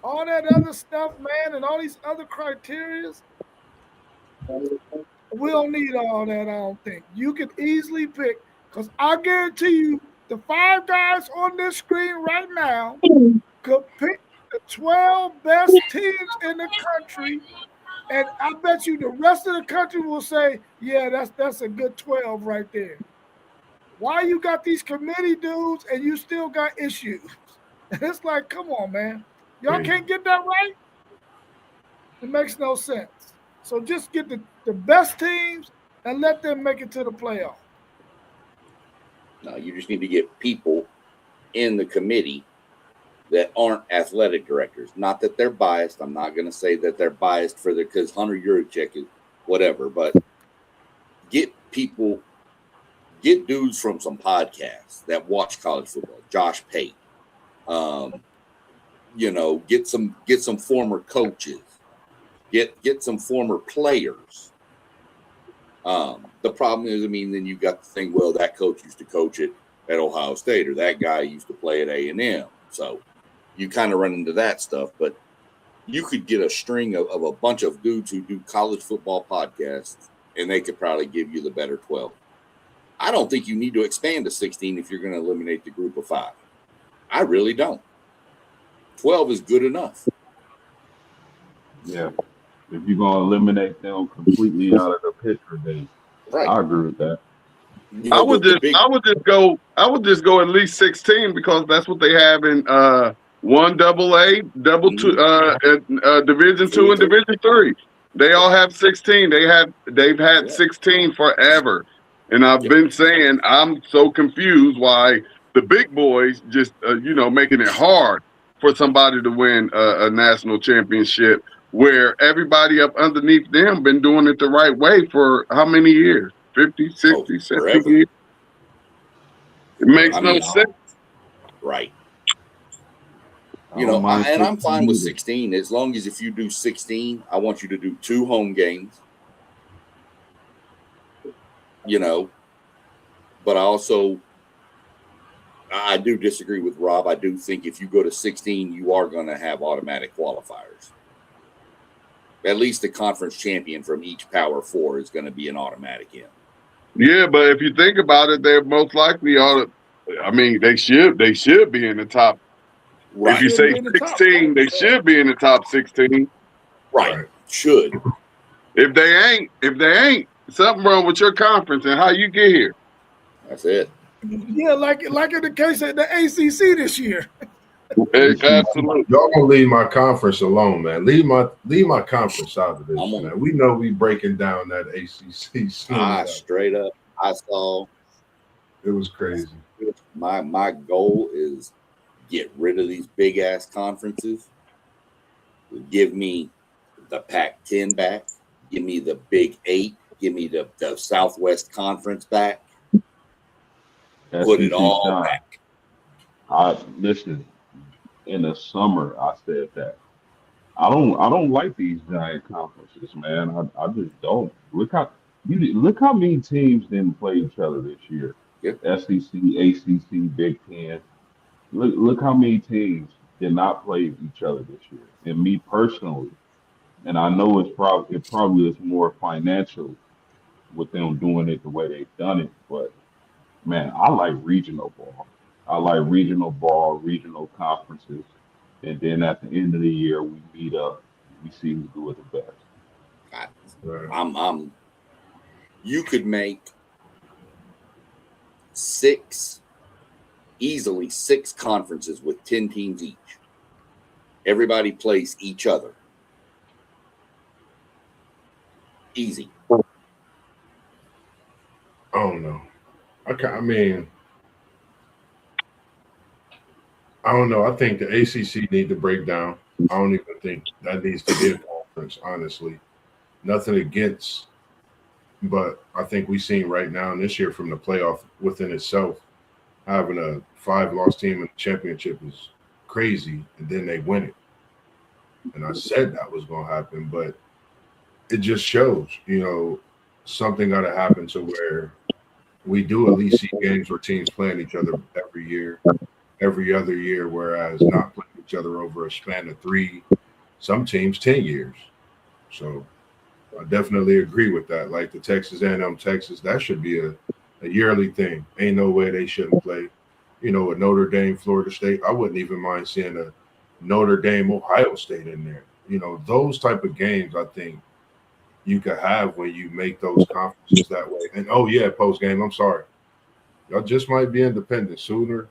All that other stuff, man, and all these other criterias, we don't need all that, I don't think. You can easily pick, because I guarantee you, the 5 guys on this screen right now could pick the 12 best teams in the country, and I bet you the rest of the country will say, yeah, that's a good 12 right there. Why you got these committee dudes and you still got issues? And it's like, come on, man. Y'all can't get that right? It makes no sense. So just get the best teams and let them make it to the playoff. No, you just need to get people in the committee that aren't athletic directors. Not that they're biased. I'm not going to say that they're biased for because Hunter Yurachek is whatever, but get dudes from some podcasts that watch college football. Josh Pate. Get some former coaches. Get some former players. The problem is, then you got the thing, well, that coach used to coach at Ohio State, or that guy used to play at A&M. So you kind of run into that stuff. But you could get a string of a bunch of dudes who do college football podcasts, and they could probably give you the better 12. I don't think you need to expand to 16 if you're going to eliminate the group of 5. I really don't. 12 is good enough. Yeah. If you're going to eliminate them completely out of the picture, then I agree with that. I would just go at least 16 because that's what they have in 1AA, Division 2 and Division 3. They all have 16. They've had 16 forever. And I've been saying I'm so confused why the big boys just making it hard for somebody to win a national championship where everybody up underneath them been doing it the right way for how many years? 50, 60, 70 years. It makes no sense. Right. I don't mind And I'm 16 fine with either. 16 as long as if you do 16, I want you to do 2 home games. But I do disagree with Rob. I do think if you go to 16, you are going to have automatic qualifiers. At least the conference champion from each Power Four is going to be an automatic in. Yeah, but if you think about it, they're most likely ought to. I mean, they should be in the top. Right. If you Should say be in the top 16, they should be in the top 16. Right. Should. If they ain't, something wrong with your conference and how you get here. That's it. Yeah, like in the case of the ACC this year. Absolutely. Y'all gonna leave my conference alone, man. Leave my conference out of this, man. We know we breaking down that ACC. Straight up, I saw. It was crazy. My goal is get rid of these big ass conferences. Give me the Pac-10 back. Give me the Big 8. Give me the Southwest Conference back. Put it all back. Listen. In the summer, I said that I don't like these giant conferences, man. I just don't. Look how many teams didn't play each other this year. Yep. SEC, ACC, Big Ten. Look how many teams did not play each other this year. And me personally, and I know it probably is more financial with them doing it the way they've done it, but man, I like regional ball. I like regional ball, regional conferences. And then at the end of the year, we meet up. We see who's doing the best. You could make easily six conferences with 10 teams each. Everybody plays each other. Easy. I don't know. I mean, I don't know. I think the ACC need to break down. I don't even think that needs to be a conference, honestly. Nothing against, but I think we've seen right now and this year from the playoff within itself, having a 5-loss team in the championship is crazy, and then they win it. And I said that was going to happen, but it just shows, something got to happen to where we do at least see games where teams playing each other every other year, whereas not playing each other over a span of 3, some teams 10 years. So I definitely agree with that. Like the Texas A&M Texas, that should be a yearly thing. Ain't no way they shouldn't play. A Notre Dame, Florida State. I wouldn't even mind seeing a Notre Dame, Ohio State in there. Those type of games I think you could have when you make those conferences that way. And post game, I'm sorry. Y'all just might be independent sooner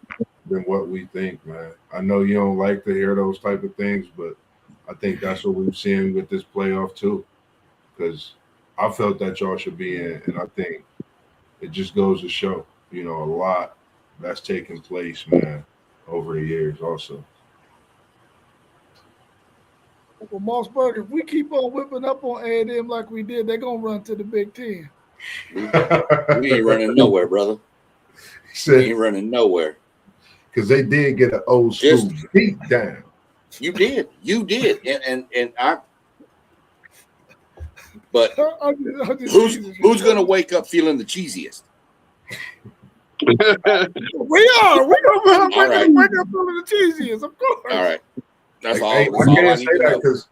than what we think, man. I know you don't like to hear those type of things, but I think that's what we've seen with this playoff too. Because I felt that y'all should be in, and I think it just goes to show, a lot that's taken place, man, over the years also. Well, Mossberg, if we keep on whipping up on A&M like we did, they're going to run to the Big Ten. We ain't running nowhere, brother. We ain't running nowhere. Because they did get an old school beat down. You did. And I. But who's going to wake up feeling the cheesiest? We are. We're going to wake up feeling the cheesiest, of course. All right. That's all. I can't say that because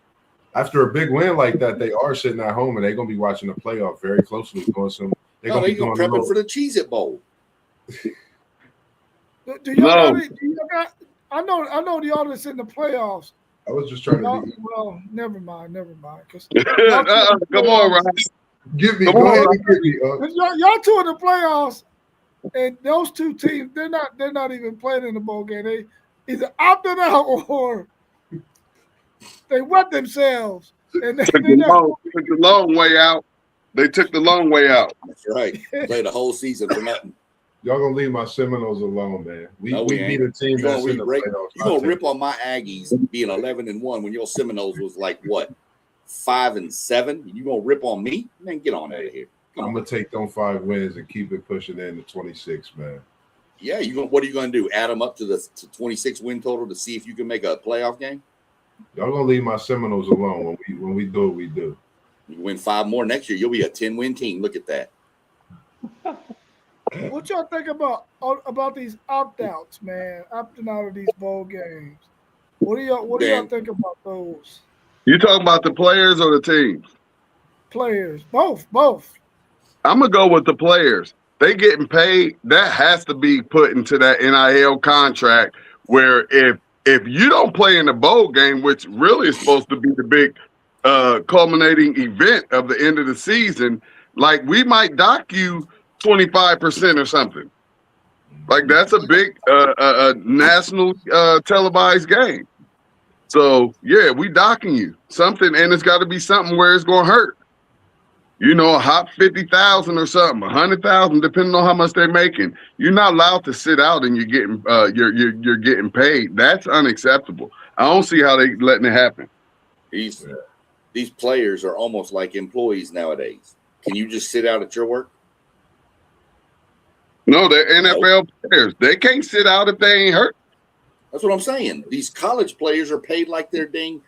after a big win like that, they are sitting at home and they're going to be watching the playoff very closely. They're going to be prepping for the Cheez-It Bowl. Do y'all I know the audience in the playoffs. I was just trying to be. Well, never mind. Come on, Ryan. Give me. Go ahead and give me. Y'all two in the playoffs, and those two teams, they're not even playing in the bowl game. They either opted out or they wet themselves. And took the long way out. They took the long way out. That's right. Played the whole season for nothing. Y'all gonna leave my Seminoles alone, man. We beat a team that's in the playoffs. You gonna rip on my Aggies being 11-1 when your Seminoles was like what 5-7? You gonna rip on me? Man, get on out of here. I'm gonna take them 5 wins and keep it pushing in to 26, man. Yeah, what are you going to do? Add them up to 26 win total to see if you can make a playoff game? Y'all gonna leave my Seminoles alone when we do what we do. You win 5 more next year, you'll be a 10-win team. Look at that. What y'all think about these opt-outs, man? Opting out of these bowl games. What do y'all think about those You talking about the players or the teams? players? Both. I'm gonna go with the players. They getting paid. That has to be put into that NIL contract. Where if you don't play in the bowl game, which really is supposed to be the big culminating event of the end of the season, like we might dock you 25% or something. Like that's a big national televised game. So yeah, we docking you something, and it's got to be something where it's gonna hurt. You know, a hot 50,000 or something, 100,000, depending on how much they're making. You're not allowed to sit out and you're getting you're getting paid. That's unacceptable. I don't see how they letting it happen. These players are almost like employees nowadays. Can you just sit out at your work? No, they're NFL players. They can't sit out if they ain't hurt. That's what I'm saying. These college players are paid like they're dang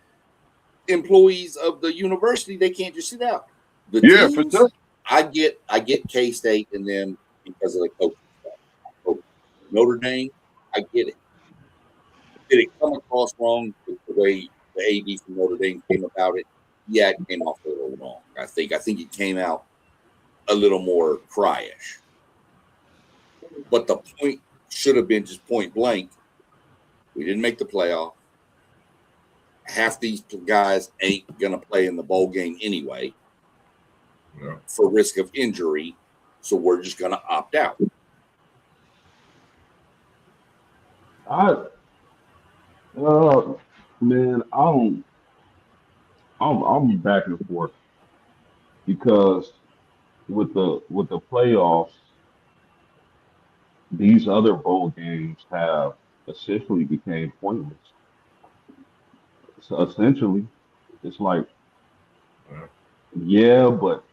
employees of the university. They can't just sit out. The teams, for sure. I get K-State and them because of the coaching staff. Notre Dame, I get it. Did it come across wrong with the way the AD from Notre Dame came about it? Yeah, it came off a little wrong. I think it came out a little more cryish. But the point should have been just point blank. We didn't make the playoff. Half these guys ain't gonna play in the bowl game anyway. Yeah. For risk of injury, so we're just going to opt out. Man, I'm back and forth because with the playoffs, these other bowl games have essentially became pointless. So essentially, it's like, yeah, but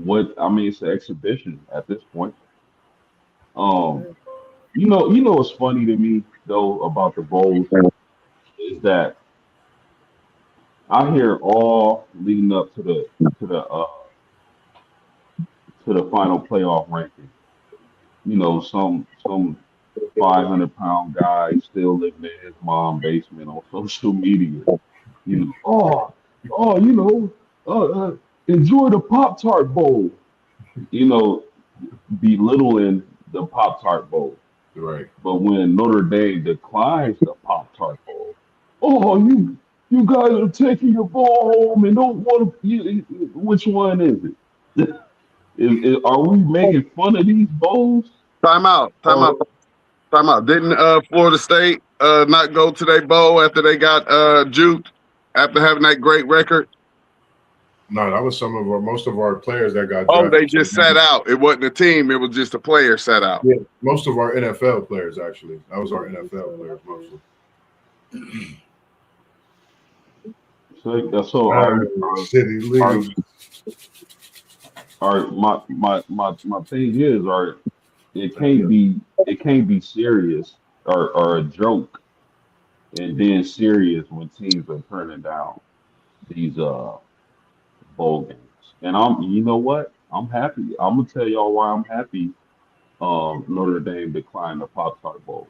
what I mean, it's an exhibition at this point. You know what's funny to me though about the bowls is that I hear all leading up to the final playoff ranking. You know, some 500-pound guy still living in his mom's basement on social media. You know, you know, enjoy the Pop Tart Bowl. You know, belittling the Pop Tart Bowl. Right. But when Notre Dame declines the Pop Tart Bowl, oh, you guys are taking your ball home and don't want to. Which one is it? Are we making fun of these bowls? Time out. Didn't Florida State not go to their bowl after they got juked after having that great record? No, that was most of our players that got Oh, drafted. they just sat out. It wasn't a team. It was just a player sat out. Yeah, most of our NFL players, actually. That was our NFL players mostly. So City League. My thing is, it can't be serious or a joke and then serious when teams are turning down these bowl games. And you know what? I'm happy. I'm gonna tell y'all why I'm happy. Notre Dame declined the Pop Tart Bowl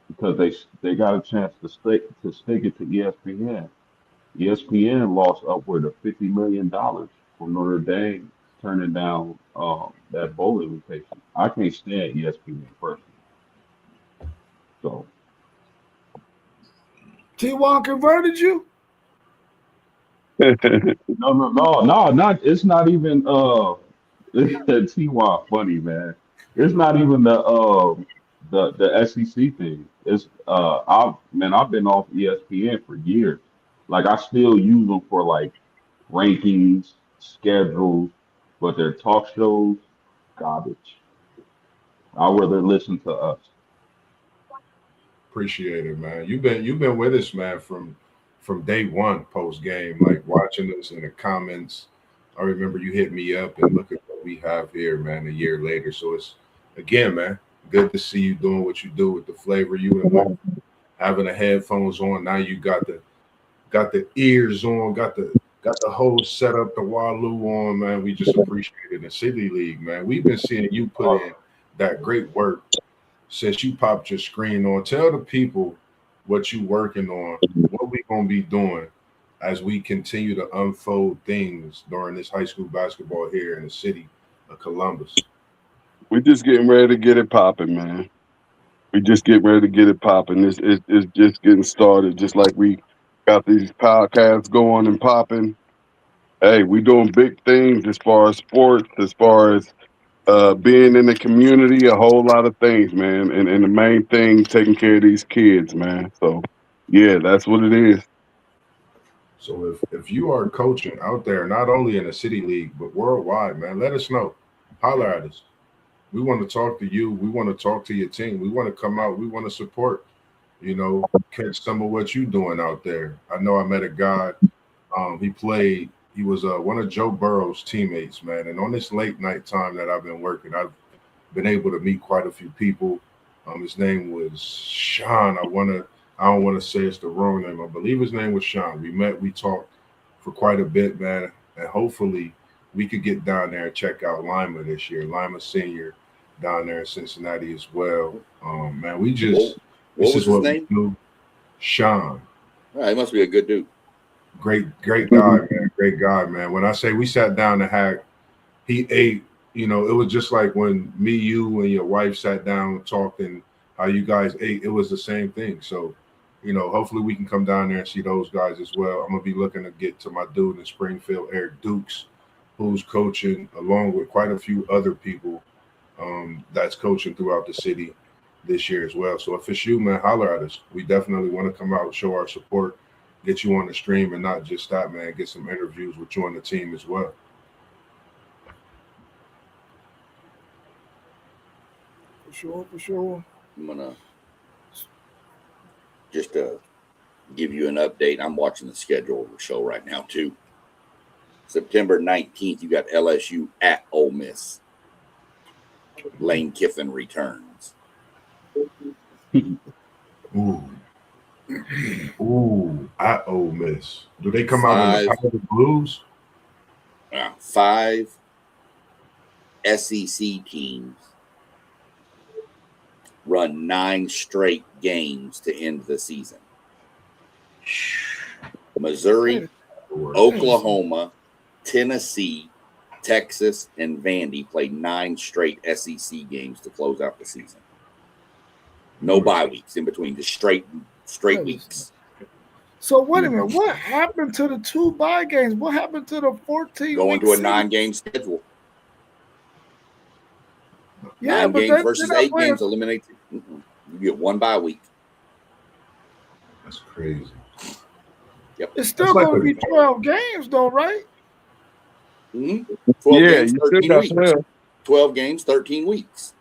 because they got a chance to stick it to ESPN. ESPN lost upward of $50 million from Notre Dame turning down that bowl invitation. I can't stand ESPN personally. So T1 converted you? no, not it's not even Ty funny, man. It's not even the SEC thing. It's I've been off ESPN for years. Like I still use them for like rankings, schedules, but their talk shows, garbage. I'd rather listen to us. Appreciate it, man. You've been with us, man, from day one post game, like watching us in the comments. I remember you hit me up and look at what we have here, man, a year later. So it's again, man, Good to see you doing what you do with the flavor. You and Lynn having the headphones on. Now you got the ears on, got the whole setup, the Waloo on, man. We just appreciate it in the City League, man. We've been seeing you put in that great work since you popped your screen on. Tell the people what you working on, what we gonna be doing as we continue to unfold things during this high school basketball here in the city of Columbus. We just getting ready to get it popping, man. We just getting ready to get it popping. It's just getting started. Just like we got these podcasts going and popping. Hey, we doing big things as far as sports, as far as being in the community, a whole lot of things, man. And the main thing, taking care of these kids, man. So, yeah, that's what it is. So if you are coaching out there, not only in the city league but worldwide, man, let us know. Holler at us. We want to talk to you. We want to talk to your team. We want to come out. We want to support. Catch some of what you doing out there. I know I met a guy. He played. He was one of Joe Burrow's teammates, man. And on this late night time that I've been working, I've been able to meet quite a few people. His name was Sean. I don't want to say it's the wrong name. I believe his name was Sean. We met, we talked for quite a bit, man. And hopefully we could get down there and check out Lima this year. Lima Senior down there in Cincinnati as well. Man, we just what was his name? We do. Sean. He must be a good dude. Great guy, man. Great guy, man. When I say we sat down to hack, he ate. It was just like when me, you, and your wife sat down and talked, and how you guys ate. It was the same thing. So, hopefully we can come down there and see those guys as well. I'm gonna be looking to get to my dude in Springfield, Eric Dukes, who's coaching along with quite a few other people that's coaching throughout the city this year as well. So if it's you, man, holler at us. We definitely want to come out, show our support, get you on the stream, and not just that, man. Get some interviews with you on the team as well. For sure. I'm gonna just give you an update. I'm watching the schedule of the show right now too. September 19th, you got LSU at Ole Miss. Lane Kiffin returns. Ooh, at Ole Miss. Do they come out in the Powder Blues? 5 SEC teams run 9 straight games to end the season. Missouri, Oklahoma, Tennessee, Texas, and Vandy played 9 straight SEC games to close out the season. No bye weeks in between, just straight weeks. So wait a minute, what happened to the 2 bye games? What happened to the 14? Going to a 9-game schedule. Yeah, 9 games versus 8 games eliminate. You get 1 bye week. That's crazy. Yep. It's still going to be 12 games, though, right? 12 games, 13 weeks. 12 games, 13 weeks.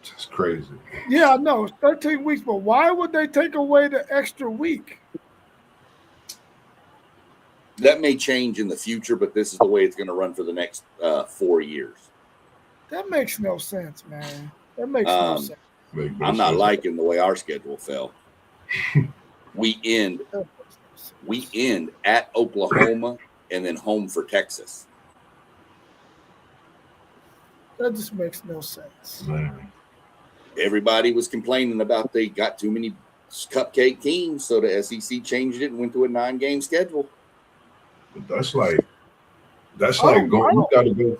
That's crazy. Yeah, I know. It's 13 weeks, but why would they take away the extra week? That may change in the future, but this is the way it's going to run for the next 4 years. That makes no sense, man. That makes no sense. I'm not liking the way our schedule fell. We end at Oklahoma and then home for Texas. That just makes no sense. Man. Everybody was complaining about they got too many cupcake teams, so the SEC changed it and went to a 9-game schedule. But that's like going. You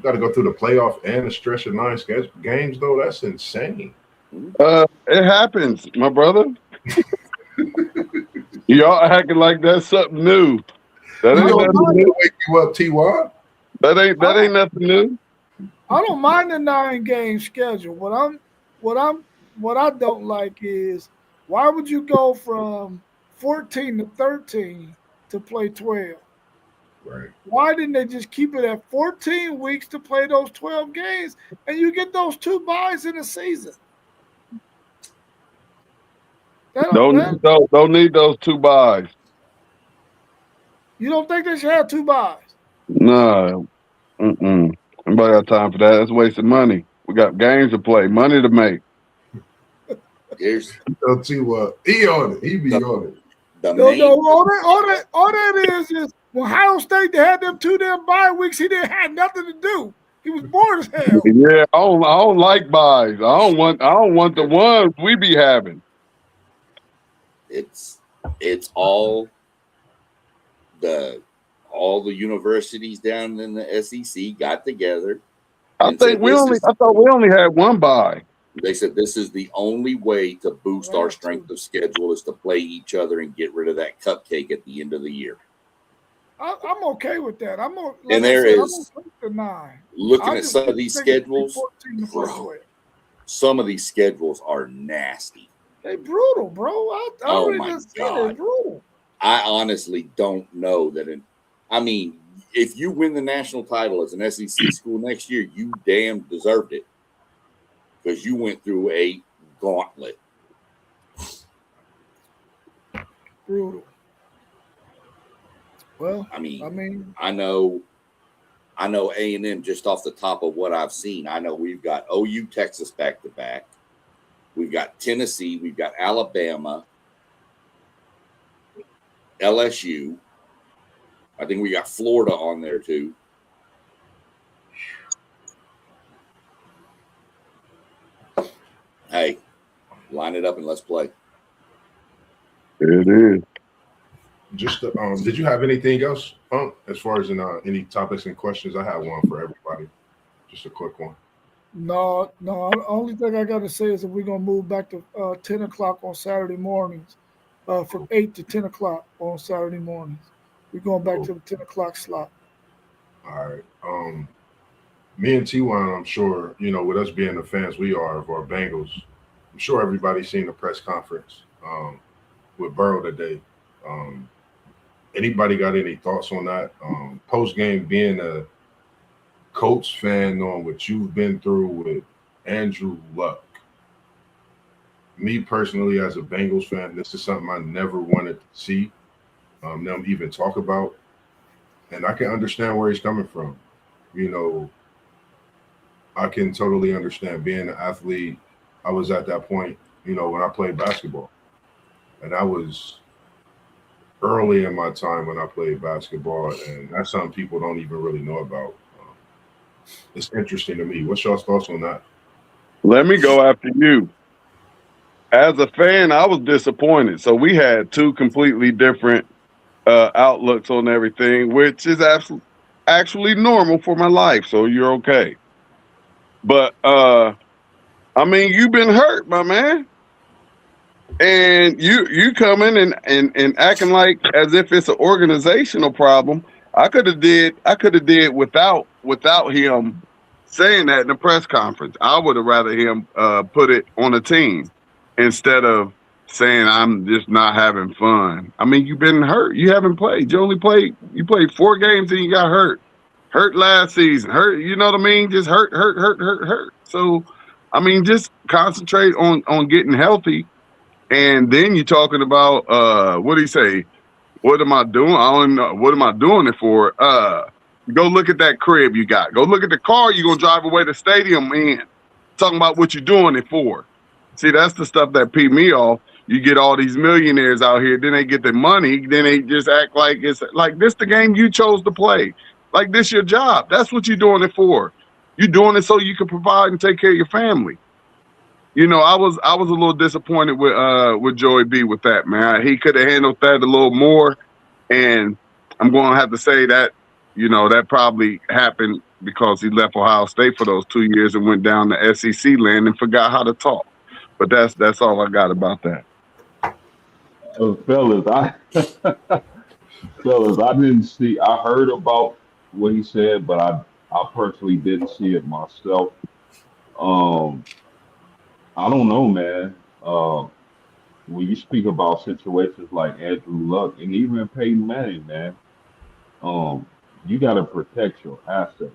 got to go through the playoff and a stretch of 9 games, though. That's insane. It happens, my brother. Y'all acting like that's something new. That ain't nothing new. Wake you up, T.Y. That ain't nothing new. I don't mind the 9-game schedule. What I don't like is, why would you go from 14 to 13 to play 12? Right. Why didn't they just keep it at 14 weeks to play those 12 games and you get those 2 byes in a season? Don't need those 2 byes. You don't think they should have 2 byes? No. Nobody got time for that. That's wasting money. We got games to play, money to make. Here's I'll tell you what, he on it. He be on it. the No, main. all that is when Ohio State they had them 2 damn bye weeks, he didn't have nothing to do. He was bored as hell. Yeah, I don't like buys. I don't want the ones we be having. It's all the universities down in the SEC got together I and think said I thought we only had one buy. they said this is the only way to boost our Last strength two. of schedule is to play each other and get rid of that cupcake at the end of the year. I'm okay with that. I'm like And I there said, I'm is okay with the 9. looking I at just some of didn't these think it'd be schedules, 14 to play bro. well. Some of these schedules are nasty. They brutal, bro. I Oh already my just seen it. God. It's brutal. I honestly don't know that. I mean, if you win the national title as an SEC school next year, you damn deserved it because you went through a gauntlet. Brutal. Well, I mean, I I know A&M just off the top of what I've seen. I know we've got OU, Texas back to back. We've got Tennessee. We've got Alabama, LSU. I think we got Florida on there too. Hey, line it up and let's play. It is. Just did you have anything else, as far as in any topics and questions? I have one for everybody. Just a quick one. No. The only thing I got to say is that we're gonna move back to 10 o'clock on Saturday mornings, from 8 to 10 o'clock on Saturday mornings. We're going back to the 10 o'clock slot. All right. Me and T1, I'm sure, with us being the fans we are of our Bengals, I'm sure everybody's seen the press conference with Burrow today. Anybody got any thoughts on that? Post game, being a Colts fan, knowing what you've been through with Andrew Luck. Me personally, as a Bengals fan, this is something I never wanted to see them even talk about. And I can understand where he's coming from. I can totally understand being an athlete. I was at that point, when I played basketball. And I was early in my time when I played basketball. And that's something people don't even really know about. It's interesting to me. What's y'all's thoughts on that? Let me go after you. As a fan, I was disappointed. So we had two completely different outlooks on everything, which is actually normal for my life. So you're okay. But I mean, you've been hurt, my man. And you coming and acting like as if it's an organizational problem. I could have did without him saying that in the press conference. I would have rather him put it on a team instead of saying I'm just not having fun. I mean, you've been hurt. You haven't played. You played 4 games and you got hurt. Hurt last season. Hurt, you know what I mean? Just hurt. So I mean, just concentrate on getting healthy. And then you're talking about what do you say? What am I doing? I don't know. What am I doing it for? Go look at that crib you got. Go look at the car you're gonna drive away to the stadium in. Talking about what you're doing it for. See, that's the stuff that pee me off. You get all these millionaires out here, then they get the money, then they just act like it's like this the game you chose to play. Like this your job. That's what you're doing it for. You're doing it so you can provide and take care of your family. I was a little disappointed with Joey B with that, man. He could have handled that a little more, and I'm going to have to say that that probably happened because he left Ohio State for those 2 years and went down to SEC land and forgot how to talk. But that's all I got about that. Fellas, fellas, I didn't see. I heard about what he said, but I personally didn't see it myself. Um, I don't know, man. When you speak about situations like Andrew Luck and even Peyton Manning, man, um, you got to protect your assets.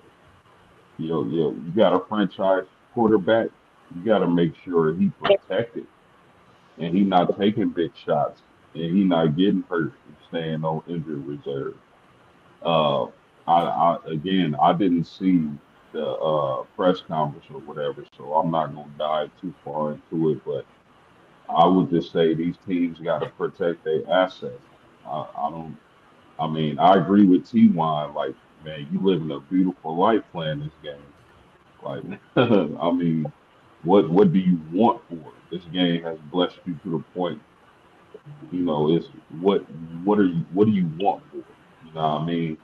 You got a franchise quarterback. You got to make sure he protected and he not taking big shots and he not getting hurt and staying on injured reserve. Uh, I didn't see. press conference or whatever, so I'm not gonna dive too far into it. But I would just say these teams got to protect their assets. I don't. I mean, I agree with T1. Like, man, you living a beautiful life playing this game. Like, I mean, what do you want for it? This game has blessed you to the point. It's what do you want for it? You know what I mean?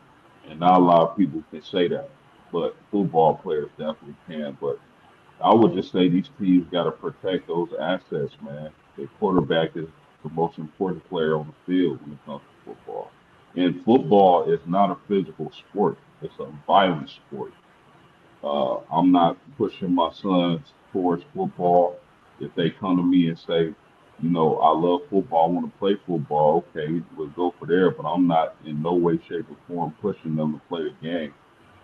And not a lot of people can say that, but football players definitely can. But I would just say these teams got to protect those assets, man. The quarterback is the most important player on the field when it comes to football. And football is not a physical sport; it's a violent sport. I'm not pushing my sons towards football. If they come to me and say, I love football, I want to play football, okay, we'll go for there. But I'm not in no way, shape, or form pushing them to play the game.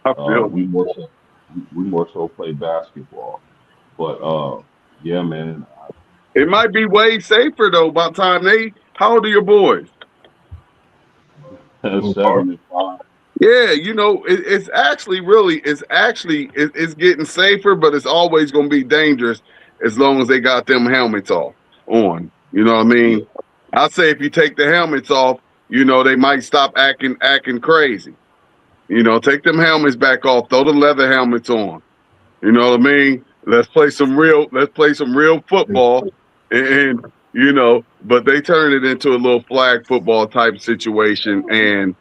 I feel We more so play basketball. But yeah, man, it might be way safer though. By the time how old are your boys? Who are 7 and 5. Yeah, it's actually really, it's getting safer, but it's always going to be dangerous as long as they got them helmets off on. You know what I Yeah, mean? I say if you take the helmets off, they might stop acting crazy. Take them helmets back off, throw the leather helmets on. You know what I mean? Let's play some real they? football and but they turn it into a little flag football type situation.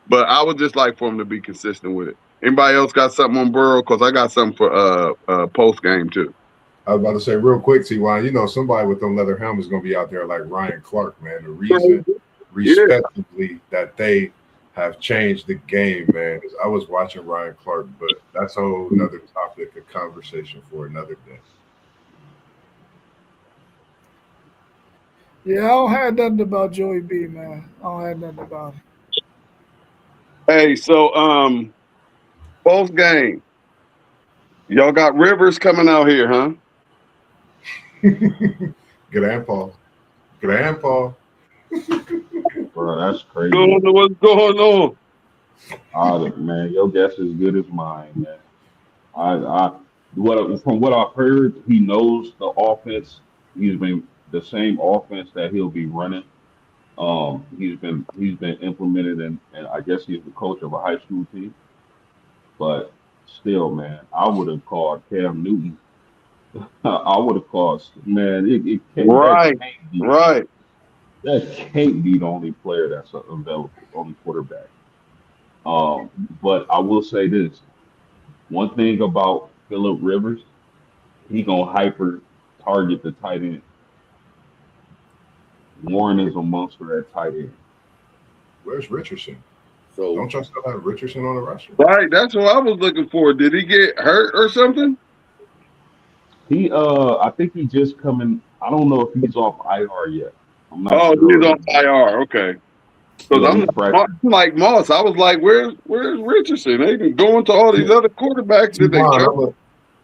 But I would just like for them to be consistent with it. Anybody else got something on Burrow? Because I got something for post game too. I was about to say real quick, T.Y., somebody with them leather helmets is going to be out there like Ryan Clark, man. The reason, Yeah, respectively, that they have changed the game, man, is I was watching Ryan Clark, but that's a whole another topic of conversation for another day. Yeah, I don't have nothing about Joey B, man. I don't have nothing about him. Hey, so post game, y'all got Rivers coming out here, huh? Grandpa. Grandpa. bro, that's crazy. What's going on? Man, your guess is good as mine, man. From what I've heard, he knows the offense. He's been the same offense that he'll be running. He's been implemented, and I guess he's the coach of a high school team. But still, man, I would have called Cam Newton. I would have called, man. It can't, Right, right. that can't be the only player that's available, only quarterback. But I will say this: one thing about Philip Rivers, he gonna hyper target the tight end. Warren is a monster at tight end. Where's Richardson? So Don't y'all still have Richardson on the roster? Right, that's what I was looking for. Did he get hurt or something? I think he just coming. I don't know if he's off IR yet. I'm not Oh, he's sure. on IR. Okay. Because Yeah, I'm he fractured. like Moss. I was like, where's Richardson? They been going to all these other quarterbacks. Did they trade? T1,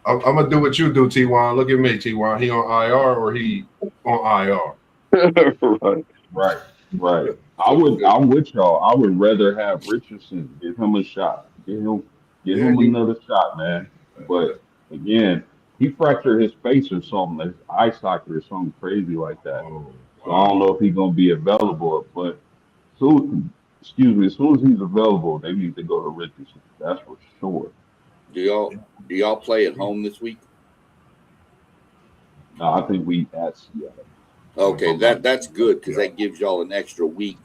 I'm gonna do what you do, T1. Look at me, T1. He on IR or he on IR? Right. Right, right. so I'm with y'all. I would rather have Richardson. Give him a shot. Give Yeah, him he. another shot, man. But again, he fractured his face or something, his eye socket or something crazy like that. Oh So I don't wow. know if he's gonna be available. But excuse me, as soon as he's available, they need to go to Richardson. That's for sure. do y'all play at home this week? No, I think we at Seattle. If Okay, I'm not that's good because Yeah. that gives y'all an extra week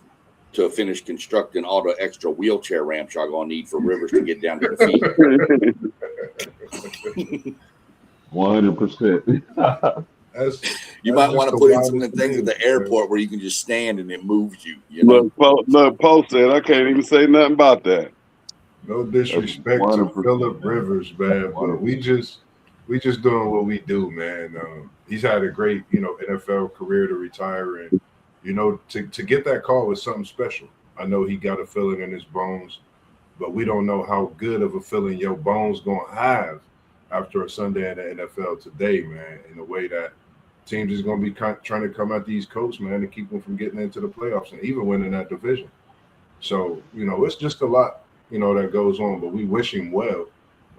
to finish constructing all the extra wheelchair ramps y'all gonna need for Rivers to get down to the field. 100%. That's You that's might just want to the put in some of wildest the things at thing, the man. airport where you can just stand and it moves you. Look, Post said I can't even say nothing about that. No That's disrespect to 100%, Philip man. Rivers, man, but 100%. we just doing what we do, man. He's had a great NFL career to retire, and to get that call was something special. I know he got a feeling in his bones, but we don't know how good of a feeling your bones gonna have after a Sunday in the NFL today, man. In a way that teams is gonna be trying to come at these Colts, man, to keep them from getting into the playoffs and even winning that division. So it's just a lot that goes on, but we wish him well.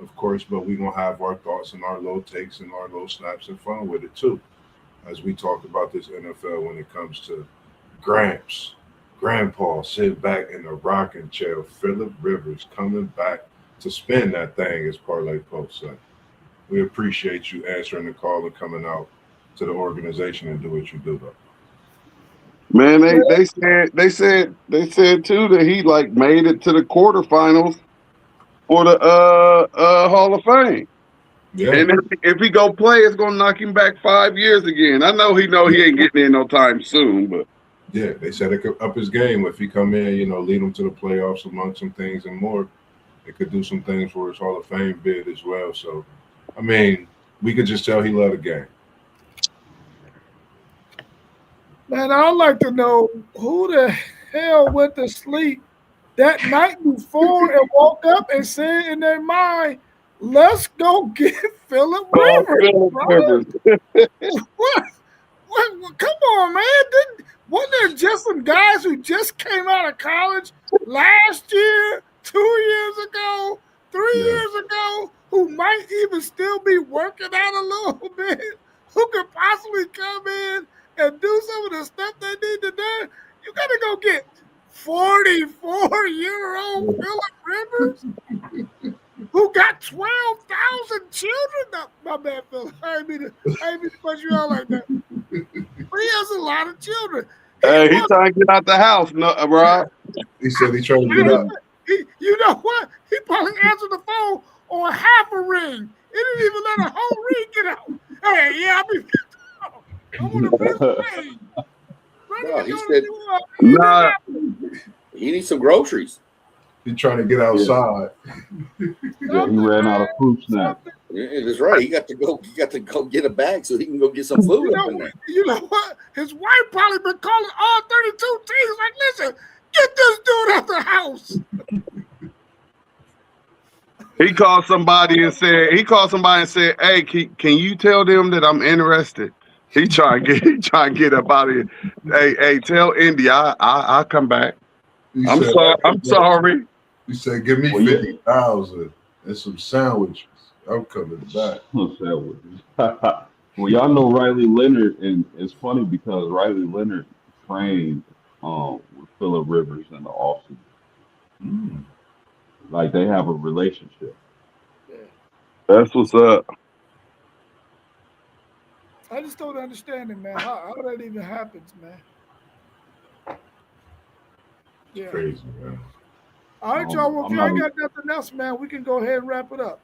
of course, but we're gonna have our thoughts and our little takes and our little snaps and fun with it too, as we talk about this NFL when it comes to Gramps, Grandpa sit back in the rocking chair. Phillip Rivers coming back to spin that thing, as Parlay Post said. We appreciate you answering the call and coming out to the organization and do what you do, though. Man, they said too that he like made it to the quarterfinals for the Hall of Fame. Yeah, And if he go play, it's gonna knock him back 5 years again. I know he ain't getting in no time soon, but yeah. They said it could up his game if he come in, lead him to the playoffs among some things and more. It could do some things for his Hall of Fame bid as well. So, I mean, we could just tell he loved the game. Man, I'd like to know who the hell went to sleep that night before and woke up and said in their mind, let's go get Phillip Rivers, Phillip bro. Rivers. What? Come on, man. Wasn't there just some guys who just came out of college last year, 2 years ago, 3 years ago, who might even still be working out a little bit, who could possibly come in and do some of the stuff they need to do? You got to go get 44-year-old Phillip Rivers, who got 12,000 children. No, my bad, Phil. I ain't mean to punch you out like that. But he has a lot of children. Hey, he trying to get out the house, no, Rob. He said he trying to get out. You know what? He probably answered the phone on half a ring. He didn't even let a whole ring get out. Hey, yeah, I want to miss pay. No, he said, Nah. he needs some groceries. He's trying to get outside. Yeah, he ran out of fruit snacks. Yeah, that's right. He got to go get a bag so he can go get some food up in there. You know what? His wife probably been calling all 32 teams like, listen, get this dude out the house. He called somebody and said, "Hey, can you tell them that I'm interested?" He trying to get up out of here. Hey, tell Indy I'll come back. I'm sorry. He said, "Give me 50,000 and some sandwiches. I'm coming back." Well, y'all know Riley Leonard, and it's funny because Riley Leonard trained with Phillip Rivers in the offseason. Like they have a relationship. That's what's up. I just don't understand it, man. How that even happens, man. Yeah. Crazy, man. All right, y'all. Well, if y'all got nothing else, man, we can go ahead and wrap it up.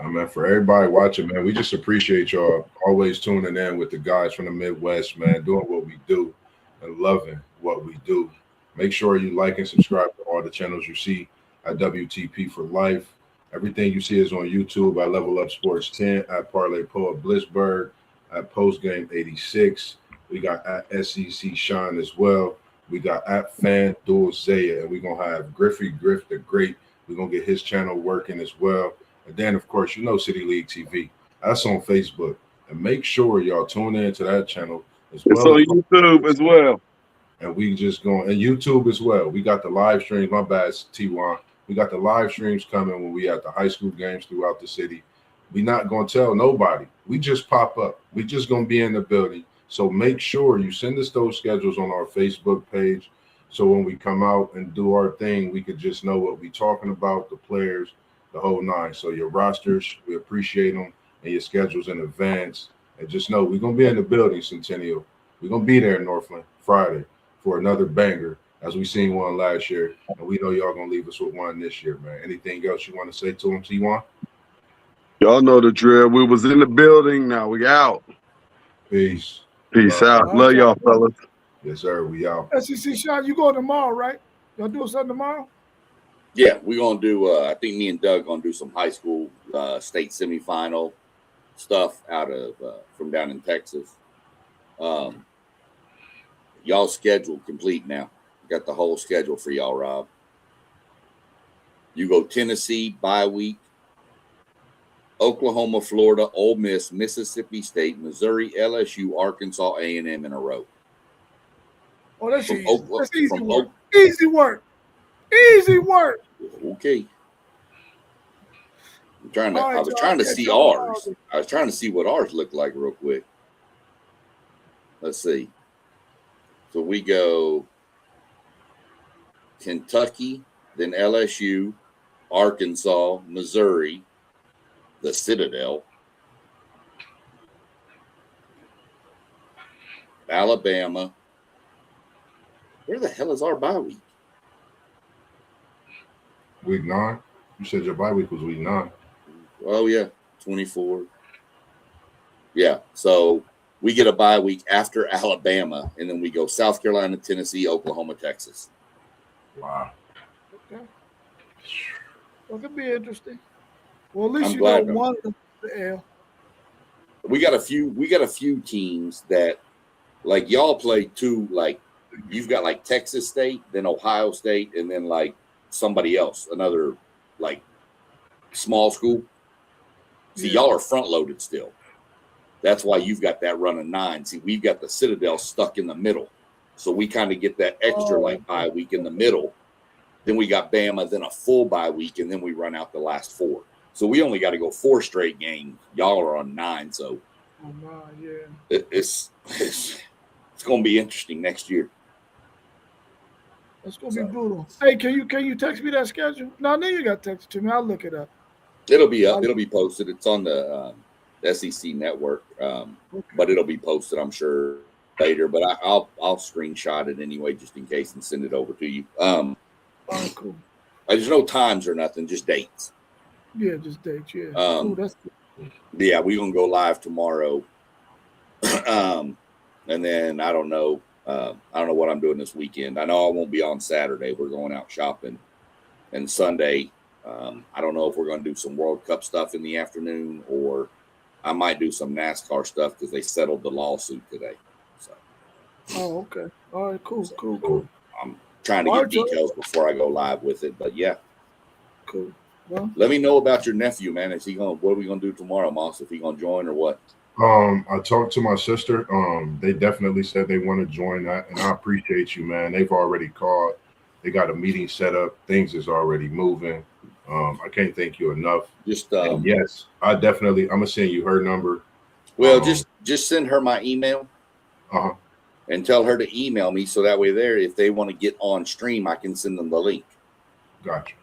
Man, for everybody watching, man, we just appreciate y'all always tuning in with the guys from the Midwest, man, doing what we do and loving what we do. Make sure you like and subscribe to all the channels you see at WTP for Life. Everything you see is on YouTube at Level Up Sports 10, at Parlay Po at Blissburg, at Postgame 86. We got at SEC Shine as well. We got at FanDuel Zaya, and we're going to have Griff the Great. We're going to get his channel working as well. And then, of course, City League TV. That's on Facebook. And make sure y'all tune in to that channel as well. It's on YouTube as well. And we just going, and YouTube as well. We got the live streams. My bad, T1. We got the live streams coming when we at the high school games throughout the city. We not going to tell nobody. We just pop up. We just going to be in the building. So make sure you send us those schedules on our Facebook page. So when we come out and do our thing, we could just know what we talking about, the players, the whole nine. So your rosters, we appreciate them, and your schedules in advance. And just know we're going to be in the building, Centennial. We're going to be there in Northland Friday for another banger, as we seen one last year. And we know y'all going to leave us with one this year, man. Anything else you want to say to them, T1? Y'all know the drill. We was in the building. Now we out. Peace. Peace out. Love y'all, fellas. Yes, sir. We out. SEC Sean, you going tomorrow, right? Y'all doing something tomorrow? Yeah, we're going to do, I think me and Doug going to do some high school state semifinal stuff out of, from down in Texas. Y'all schedule complete now. Got the whole schedule for y'all, Rob. You go Tennessee, bye week, Oklahoma, Florida, Ole Miss, Mississippi State, Missouri, LSU, Arkansas, A&M in a row. Oh, that's easy. That's easy work. Easy work. Easy work. Okay. I right, was y'all, trying to catch see y'all ours. tomorrow. I was trying to see what ours looked like real quick. Let's see. So we go Kentucky, then LSU, Arkansas, Missouri, the Citadel, Alabama. Where the hell is our bye week? Week 9. You said your bye week was week 9. Oh yeah, 24. Yeah, so we get a bye week after Alabama, and then we go South Carolina, Tennessee, Oklahoma, Texas. Wow. Okay. Well, it could be interesting. Well, at least I'm you know glad. one of them is the L. We got a few teams that, like, y'all play two, like you've got like Texas State, then Ohio State, and then like somebody else, another like small school. See, Yeah. y'all are front loaded still. That's why you've got that run of 9. See, we've got the Citadel stuck in the middle. So we kind of get that extra like bye week in the middle. Then we got Bama, then a full bye week, and then we run out the last 4. So we only got to go 4 straight games. Y'all are on 9, so Oh my, yeah. it's going to be interesting next year. That's gonna be brutal. Hey, can you text me that schedule? No, then you got to text it to me. I'll look it up. It'll be up. It'll be posted. It's on the SEC network, but it'll be posted, I'm sure, later. But I'll screenshot it anyway, just in case, and send it over to you. All right, cool. There's no times or nothing, just dates. Yeah, just dates. Yeah. Cool. That's cool. Yeah, we're gonna go live tomorrow, and then I don't know what I'm doing this weekend. I know I won't be on Saturday. We're going out shopping, and Sunday. I don't know if we're going to do some World Cup stuff in the afternoon, or I might do some NASCAR stuff because they settled the lawsuit today. So. Oh, okay. All right, cool. I'm trying to get details before I go live with it, but yeah. Cool. Well, let me know about your nephew, man. What are we going to do tomorrow, Moss? If he going to join or what? I talked to my sister. They definitely said they want to join that, and I appreciate you, man. They've already called. They got a meeting set up. Things is already moving. I can't thank you enough. Just and yes, I'm gonna send you her number. Well, just send her my email. And tell her to email me so that way if they want to get on stream, I can send them the link. Gotcha.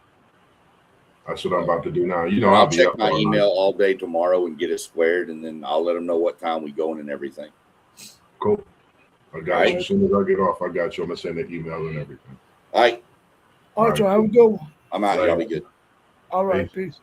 That's what I'm about to do now. I'll check my email all day tomorrow and get it squared, and then I'll let them know what time we going and everything. Cool. I got you. As soon as I get off, I got you. I'm gonna send the email and everything. All right. All right, y'all. Have a good one. I'm out. Y'all be good. All right. Peace.